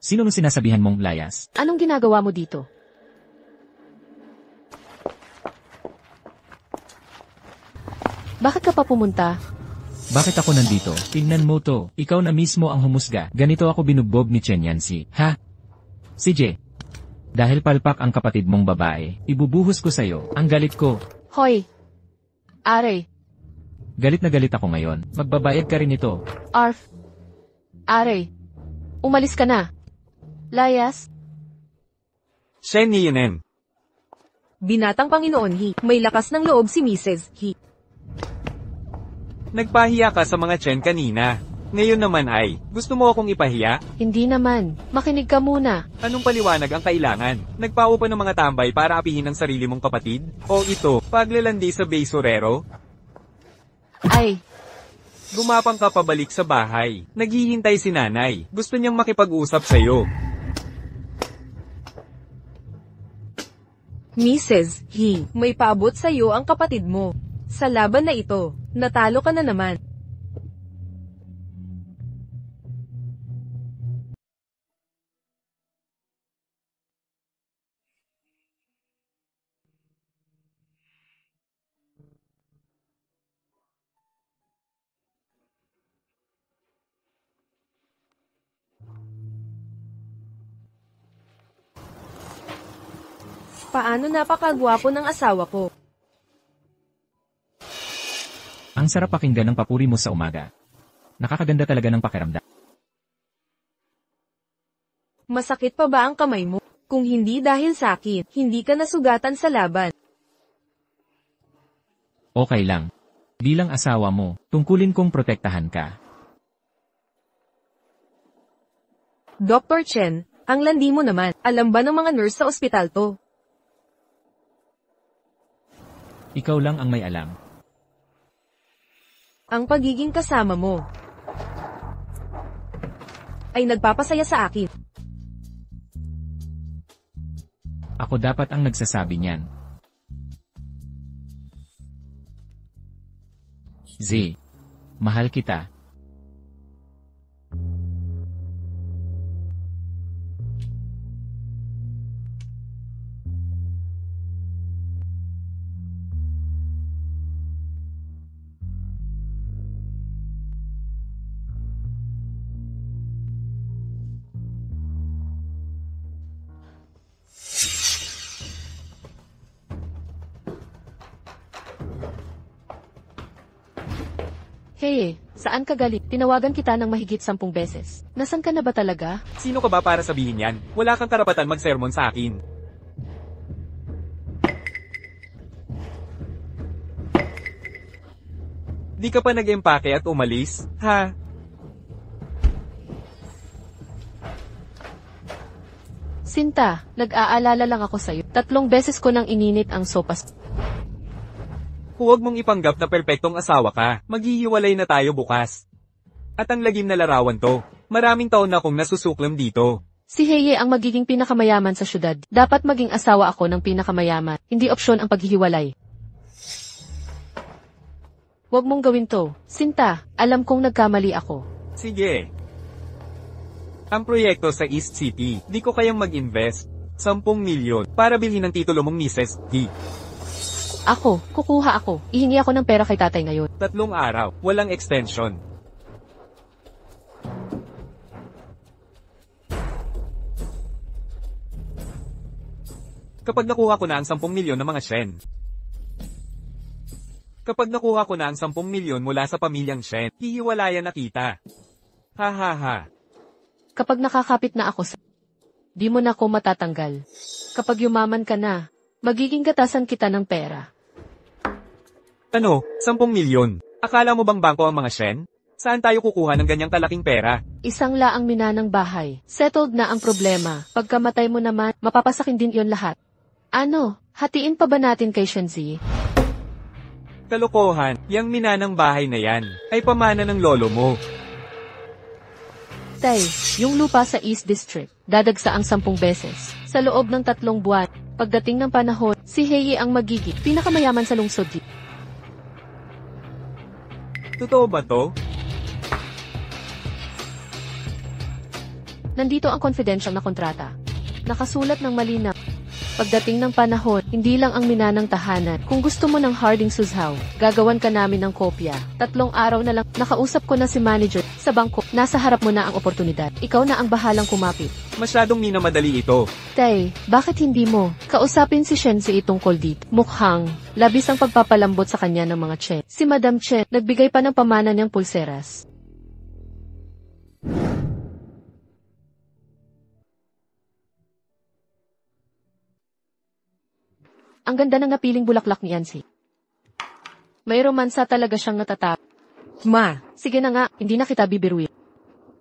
Sino nung sinasabihan mong layas? Anong ginagawa mo dito? Bakit ka pa pumunta? Bakit ako nandito? Tingnan mo to, ikaw na mismo ang humusga. Ganito ako binugbog ni Chen Yancy. Ha? Si J. Dahil palpak ang kapatid mong babae, ibubuhos ko sa'yo. Ang galit ko. Hoy! Are! Galit na galit ako ngayon. Magbabayad ka rin ito. Arf! Are! Umalis ka na. Layas? Shen Yinen. Binatang Panginoon He, may lakas ng loob si Mrs. He. Nagpahiya ka sa mga Chen kanina. Ngayon naman ay, gusto mo akong ipahiya? Hindi naman. Makinig ka muna. Anong paliwanag ang kailangan? Nagpao pa ng mga tambay para apihin ang sarili mong kapatid? O ito, paglalandi sa basurero? Ay! Gumapang ka pabalik sa bahay. Naghihintay si nanay. Gusto niyang makipag-usap sa'yo. Mrs. He, may paabot sa iyo ang kapatid mo. Sa laban na ito, natalo ka na naman. Paano napakagwapo ng asawa ko? Ang sarap pakinggan ng papuri mo sa umaga. Nakakaganda talaga ng pakiramdam. Masakit pa ba ang kamay mo? Kung hindi dahil sa akin, hindi ka nasugatan sa laban. Okay lang. Bilang asawa mo, tungkulin kong protektahan ka. Dr. Chen, ang landi mo naman, alam ba ng mga nurse sa ospital to? Ikaw lang ang may alam. Ang pagiging kasama mo ay nagpapasaya sa akin. Ako dapat ang nagsasabi niyan. Z. Mahal kita. Hey, saan ka galit? Tinawagan kita ng mahigit 10 beses. Nasaan ka na ba talaga? Sino ka ba para sabihin yan? Wala kang karapatan mag-sermon sa akin. Di ka pa nag-empake at umalis? Ha? Sinta, nag-aalala lang ako sa'yo. 3 beses ko nang ininit ang sopas. Huwag mong ipanggap na perpektong asawa ka. Maghihiwalay na tayo bukas. At ang lagim na larawan to. Maraming taon na akong nasusuklam dito. Si Heye ang magiging pinakamayaman sa syudad. Dapat maging asawa ako ng pinakamayaman. Hindi opsyon ang paghihiwalay. Huwag mong gawin to. Sinta, alam kong nagkamali ako. Sige. Ang proyekto sa East City, di ko kayang mag-invest. 10 milyon para bilhin ang titulo mong Mrs. D. Ako, kukuha ako. Ihingi ako ng pera kay tatay ngayon. 3 araw, walang extension. Kapag nakuha ko na ang 10 milyon ng mga Shen. Kapag nakuha ko na ang 10 milyon mula sa pamilyang Shen, hihiwalayan na kita. Ha ha ha. Kapag nakakapit na ako sa... Di mo na ako matatanggal. Kapag yumaman ka na, magiging gatasan kita ng pera. Ano, 10 milyon? Akala mo bang bangko ang mga Shen? Saan tayo kukuha ng ganyang kalaking pera? Isang laang minanang bahay. Settled na ang problema. Pagkamatay mo naman, mapapasakin din yon lahat. Ano, hatiin pa ba natin kay Shenzi? Kalokohan, yang minanang bahay na yan, ay pamana ng lolo mo. Tay, yung lupa sa East District, dadagsa ang 10 beses. Sa loob ng 3 buwan, pagdating ng panahon, si Heye ang magiging pinakamayaman sa lungsod. Totoo ba to? Nandito ang confidential na kontrata. Nakasulat ng malinaw. Pagdating ng panahon, hindi lang ang minanang tahanan. Kung gusto mo ng Harding Suzhou, gagawan ka namin ng kopya. 3 araw na lang, nakausap ko na si manager. Sa bangko, nasa harap mo na ang oportunidad. Ikaw na ang bahalang kumapit. Masyadong minamadali ito. Tay, bakit hindi mo? Kausapin si Shenzi itungkol dito. Mukhang, labis ang pagpapalambot sa kanya ng mga Chen. Si Madam Chen, nagbigay pa ng pamana niyang pulseras. Ang ganda ng napiling bulaklak ni Yancy. May romansa talaga siyang natatap. Ma, Sige na nga, hindi na kita bibiruin.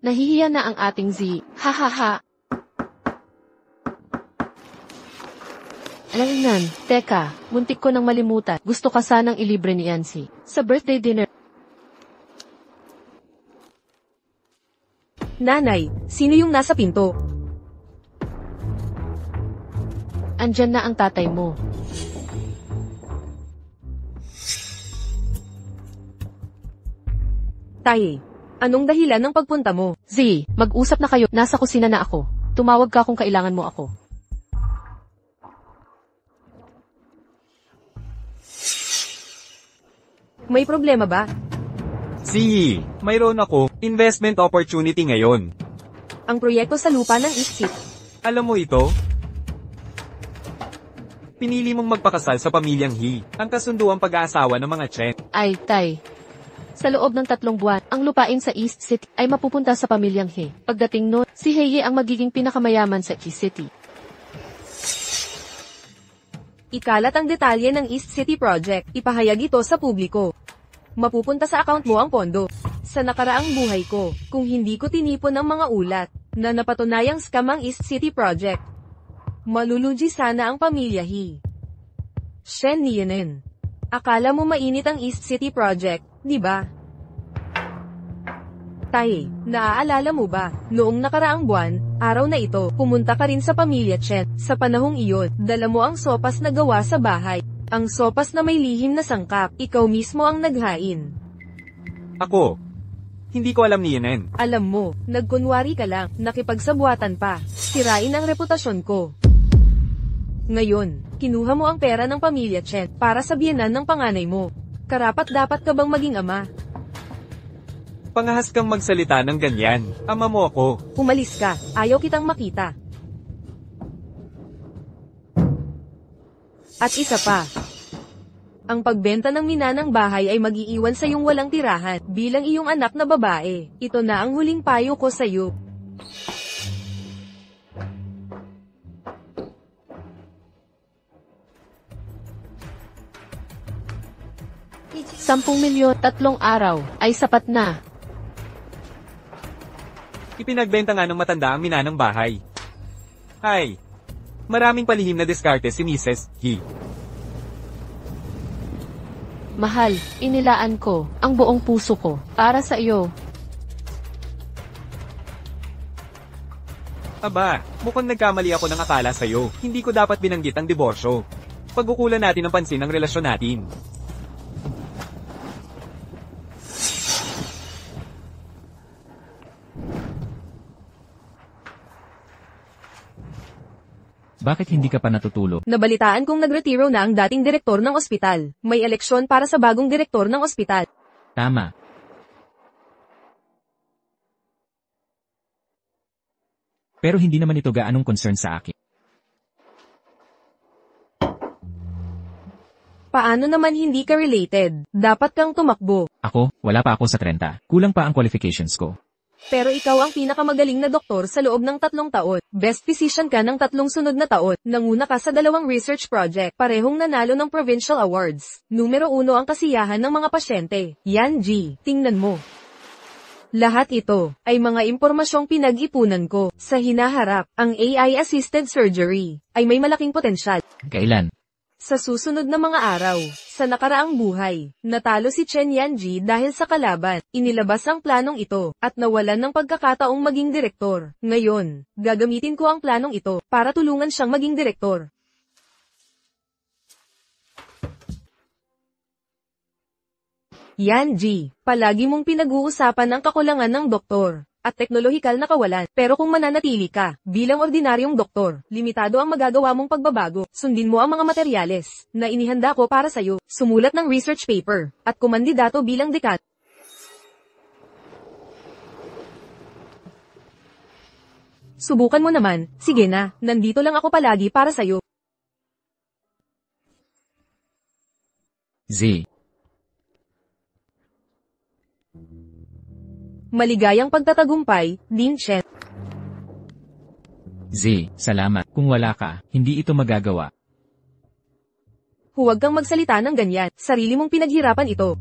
Nahihiya na ang ating Z. Ha ha ha. Alangan, teka, muntik ko nang malimutan. Gusto ka sanang ilibre ni Yancy. Sa birthday dinner. nanay, sino yung nasa pinto? Andyan na ang tatay mo. Tay, anong dahilan ng pagpunta mo? Z, mag-usap na kayo. Nasa kusina na ako. Tumawag ka kung kailangan mo ako. May problema ba? Sige, mayroon ako, investment opportunity ngayon. Ang proyekto sa lupa ng East City. Alam mo ito? Pinili mong magpakasal sa pamilyang He, ang kasunduang pag-aasawa ng mga Chen. Ay, tay. Sa loob ng 3 buwan, ang lupain sa East City ay mapupunta sa pamilyang He. Pagdating nun, si Heye ang magiging pinakamayaman sa East City. Ikalat ang detalye ng East City Project. Ipahayag ito sa publiko. Mapupunta sa account mo ang pondo. Sa nakaraang buhay ko, kung hindi ko tinipon ang mga ulat, na napatunayang scam ang East City Project, malulugi sana ang pamilya He. Shen Nianen. Akala mo mainit ang East City Project, di ba? Tay, naaalala mo ba, noong nakaraang buwan, araw na ito, pumunta ka rin sa pamilya Chen. Sa panahong iyon, dala mo ang sopas na gawa sa bahay. Ang sopas na may lihim na sangkap, ikaw mismo ang naghain. Ako. Hindi ko alam ni Yenen. Alam mo, nagkunwari ka lang, nakipagsabuatan pa. Sirain ang reputasyon ko. Ngayon, kinuha mo ang pera ng pamilya Chen para sa biyenan ng panganay mo. Karapat-dapat ka bang maging ama? Pangahas kang magsalita ng ganyan. Ama mo ako. Umalis ka, ayaw kitang makita. At isa pa. Ang pagbenta ng minanang bahay ay mag-iiwan sa iyong walang tirahan bilang iyong anak na babae. Ito na ang huling payo ko sa iyo. 10 milyon, 3 araw, ay sapat na. Ipinagbenta nga ng matanda ang minanang bahay. Hay, Maraming palihim na diskarte si Mrs. He. Mahal, inilaan ko ang buong puso ko para sa iyo. Aba, mukhang nagkamali ako ng akala sa'yo. Hindi ko dapat binanggit ang diborsyo. Pagkukulan natin ng pansin ang relasyon natin. Bakit hindi ka pa natutulog? Nabalitaan kong nagretiro na ang dating direktor ng ospital. May eleksyon para sa bagong direktor ng ospital. Tama. Pero hindi naman ito gaanong concern sa akin. Paano naman hindi ka related? Dapat kang tumakbo. Ako, wala pa ako sa 30. Kulang pa ang qualifications ko. Pero ikaw ang pinakamagaling na doktor sa loob ng 3 taon. Best physician ka ng 3 sunod na taon. Nanguna ka sa 2 research project. Parehong nanalo ng provincial awards. Numero 1 ang kasiyahan ng mga pasyente. Yan G, tingnan mo. Lahat ito ay mga impormasyong pinag-ipunan ko. Sa hinaharap, ang AI-assisted surgery ay may malaking potensyal. Kailan? Sa susunod na mga araw, sa nakaraang buhay, natalo si Chen Yanji dahil sa kalaban. Inilabas ang planong ito, at nawalan ng pagkakataong maging direktor. Ngayon, gagamitin ko ang planong ito, para tulungan siyang maging direktor. Yanji, palagi mong pinag-uusapan ang kakulangan ng doktor at teknolohikal na kawalan. Pero kung mananatili ka bilang ordinaryong doktor, limitado ang magagawa mong pagbabago. Sundin mo ang mga materyales na inihanda ko para sa'yo. Sumulat ng research paper at kumandidato bilang dekan. Subukan mo naman. Sige na, nandito lang ako palagi para sa'yo. Z. Maligayang pagtatagumpay, Lin Chen. Z, salamat. Kung wala ka, hindi ito magagawa. Huwag kang magsalita ng ganyan. Sarili mong pinaghirapan ito.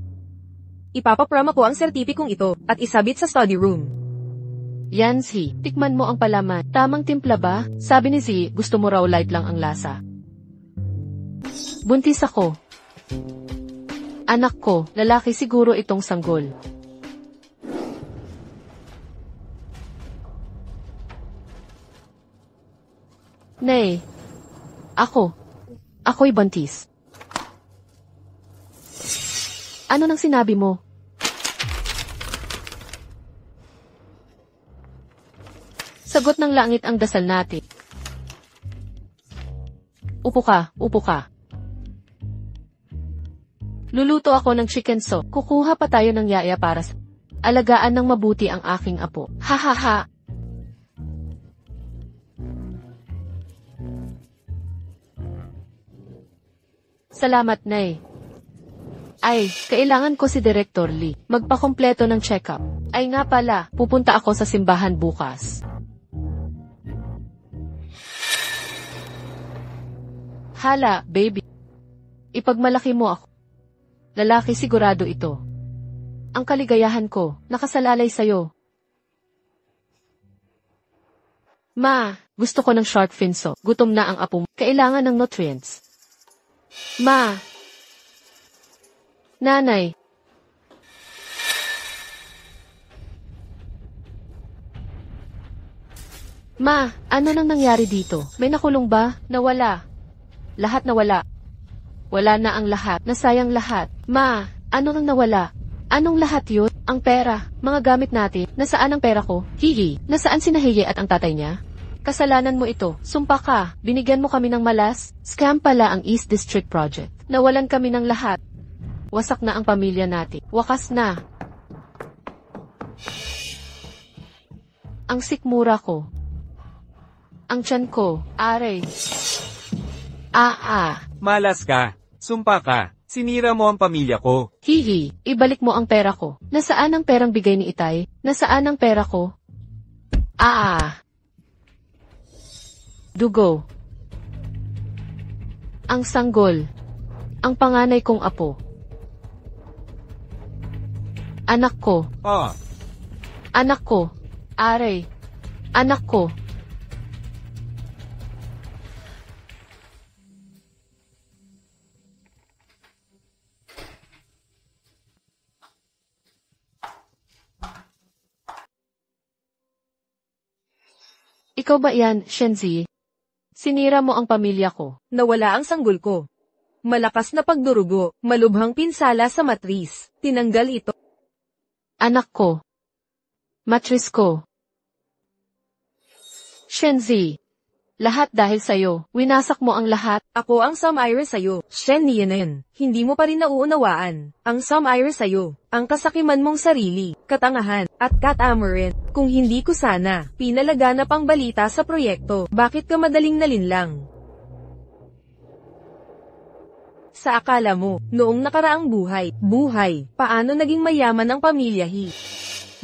Ipapaprama ko ang sertipikong ito at isabit sa study room. Yancy, tikman mo ang palaman. Tamang timpla ba? Sabi ni Z, gusto mo raw light lang ang lasa. Buntis ako. Anak ko, lalaki siguro itong sanggol. Nay. Ako'y buntis. Ano nang sinabi mo? Sagot ng langit ang dasal natin. Upo ka. Luluto ako ng chicken soup. Kukuha pa tayo ng yaya para sa alagaan ng mabuti ang aking apo. Ha ha ha. Salamat, Nay. Ay, kailangan ko si Director Lee. Magpakompleto ng check-up. Ay nga pala, pupunta ako sa simbahan bukas. Hala, baby. Ipagmalaki mo ako. Lalaki sigurado ito. Ang kaligayahan ko, nakasalalay sa'yo. Ma, gusto ko ng shark fin soup. Gutom na ang apo mo. Kailangan ng nutrients. Ma. Nanay. Ma, ano nang nangyari dito? May nakulong ba? Nawala. Lahat nawala. Wala na ang lahat. Nasayang lahat. Ma, ano nang nawala? Anong lahat yun? Ang pera, mga gamit natin. Nasaan ang pera ko? Hihi, nasaan si Nahiye at ang tatay niya? Kasalanan mo ito. Sumpa ka. Binigyan mo kami ng malas. Scam pala ang East District Project. Nawalan kami ng lahat. Wasak na ang pamilya natin. Wakas na. Ang sikmura ko. Ang tiyan ko. Aray. Malas ka. Sumpa ka. Sinira mo ang pamilya ko. Hihi, ibalik mo ang pera ko. Nasaan ang perang bigay ni Itay? Nasaan ang pera ko? Dugo. Ang sanggol. Ang panganay kong apo. Anak ko. Anak ko. Aray. Anak ko. Ikaw ba yan, Shenzi? Sinira mo ang pamilya ko. Nawala ang sanggol ko. Malakas na pagdurugo, malubhang pinsala sa matris. Tinanggal ito. Anak ko. Matris ko. Shenzi. Lahat dahil sa'yo. Winasak mo ang lahat. Ako ang Sumire sa'yo. Shen Nianen. Hindi mo pa rin nauunawaan. Ang Sumire sa'yo. Ang kasakiman mong sarili, katangahan, at katamarin. Kung hindi ko sana, pinalaganap ang balita sa proyekto, bakit ka madaling nalinlang? Sa akala mo, noong nakaraang buhay, paano naging mayaman ang pamilya He?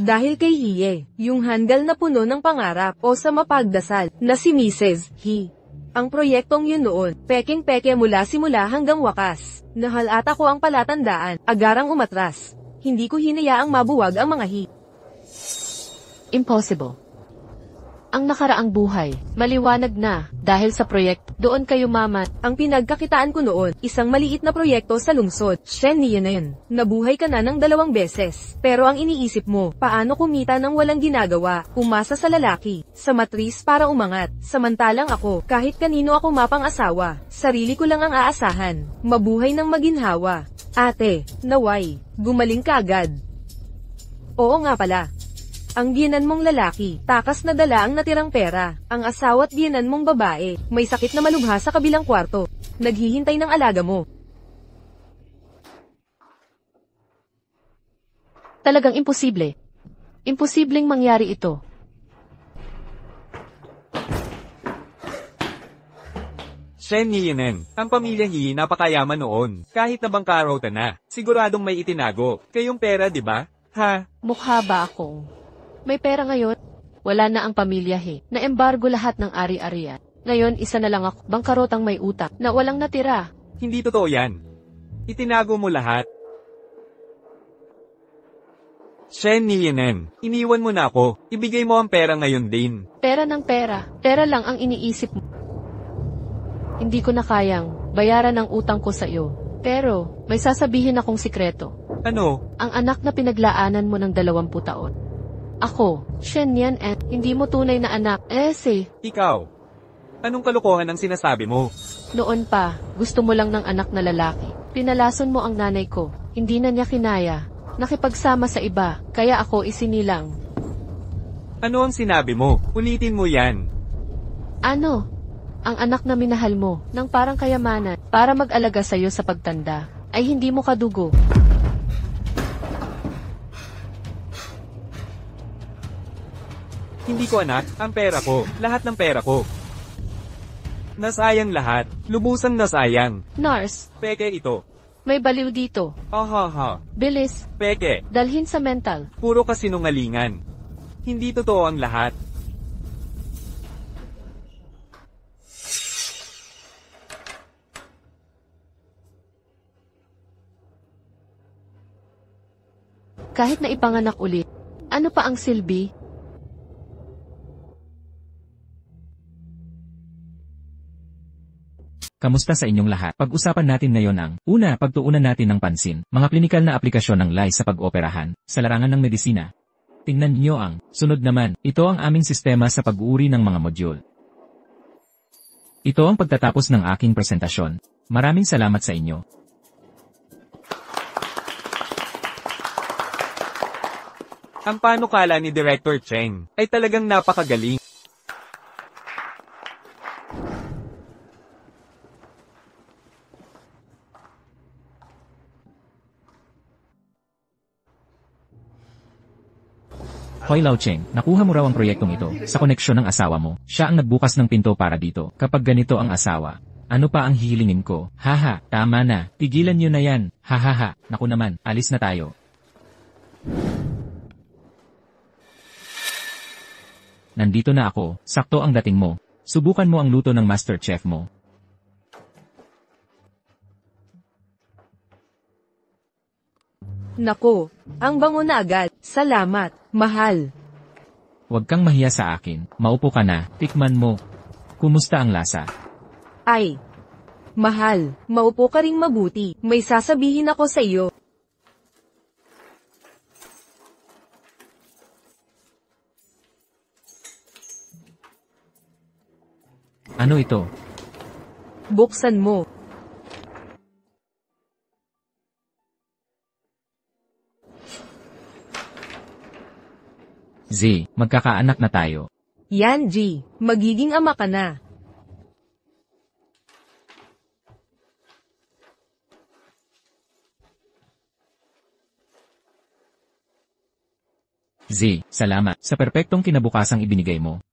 Dahil kay Hiye, yung handgal na puno ng pangarap o sa mapagdasal na si Mrs. He. Ang proyektong yun noon, pekeng-peke mula simula hanggang wakas. Nahalata ko ang palatandaan, agarang umatras. Hindi ko hinayaang mabuwag ang mga He. Impossible. Ang nakaraang buhay, maliwanag na, dahil sa proyekto, doon kayo maman. Ang pinagkakitaan ko noon, isang maliit na proyekto sa lungsod, Shen Nianen. Nabuhay ka na ng 2 beses. Pero ang iniisip mo, paano kumita ng walang ginagawa, umasa sa lalaki, sa matris para umangat. Samantalang ako, kahit kanino ako mapang-asawa, sarili ko lang ang aasahan, mabuhay ng maginhawa. Ate, naway, gumaling ka agad. Oo nga pala. Ang biyenan mong lalaki, takas na dala ang natirang pera. Ang asawa't biyenan mong babae, may sakit na malubha sa kabilang kwarto. Naghihintay ng alaga mo. Talagang imposible. Imposibleng mangyari ito. Shen Nianen, ang pamilya He napakayaman noon. Kahit na bangkarota na, siguradong may itinago. Kayong pera, di ba? Ha? Mukha ba akong may pera ngayon? Wala na ang pamilya He. Na-embargo lahat ng ari-arian. Ngayon, isa na lang ako, bangkarotang may utak, na walang natira. Hindi totoo yan. Itinago mo lahat. Shen Nianen, iniwan mo na ako. Ibigay mo ang pera ngayon din. Pera ng pera. Pera lang ang iniisip mo. Hindi ko na kayang bayaran ang utang ko sa iyo. Pero, may sasabihin akong sikreto. Ano? Ang anak na pinaglaanan mo ng 20 taon. Ako, Shen Nianen, hindi mo tunay na anak. Ikaw. Anong kalokohan ang sinasabi mo? Noon pa, gusto mo lang ng anak na lalaki. Pinalason mo ang nanay ko. Hindi na niya kinaya. Nakipagsama sa iba, kaya ako isinilang. Ano ang sinabi mo? Ulitin mo yan. Ano? Ang anak na minahal mo, ng parang kayamanan, para mag-alaga sa'yo sa pagtanda, ay hindi mo kadugo. Hindi ko anak, ang pera ko, lahat ng pera ko. Nasayang lahat, lubusang nasayang. Nurse, Peke ito. may baliw dito. Ahaha. Bilis, Peke, dalhin sa mental. puro kasinungalingan. Hindi totoo ang lahat. Kahit na ipanganak ulit, ano pa ang silbi? Kamusta sa inyong lahat? Pag-usapan natin ngayon ang una, pagtuunan natin ng pansin, mga klinikal na aplikasyon ng LAI sa pag-operahan, sa larangan ng medisina. Tingnan niyo ang sunod naman, ito ang aming sistema sa pag-uuri ng mga module. Ito ang pagtatapos ng aking presentasyon. Maraming salamat sa inyo. Ang panukala ni Director Cheng ay talagang napakagaling. Hoy Lao Cheng, nakuha mo raw ang proyektong ito, sa koneksyon ng asawa mo. Siya ang nagbukas ng pinto para dito. Kapag ganito ang asawa, ano pa ang hihilingin ko? Haha, tama na, tigilan niyo na yan. Hahaha, naku naman, alis na tayo. Nandito na ako, sakto ang dating mo. Subukan mo ang luto ng Master Chef mo. Nako, ang bango na agad. Salamat, mahal. Huwag kang mahiya sa akin, maupo ka na, tikman mo. Kumusta ang lasa? Ay, mahal, maupo ka ring mabuti. May sasabihin ako sa iyo. Ano ito? Buksan mo. Z, magkakaanak na tayo. Yan G, magiging ama ka na. Z, salamat sa perpektong kinabukasang ibinigay mo.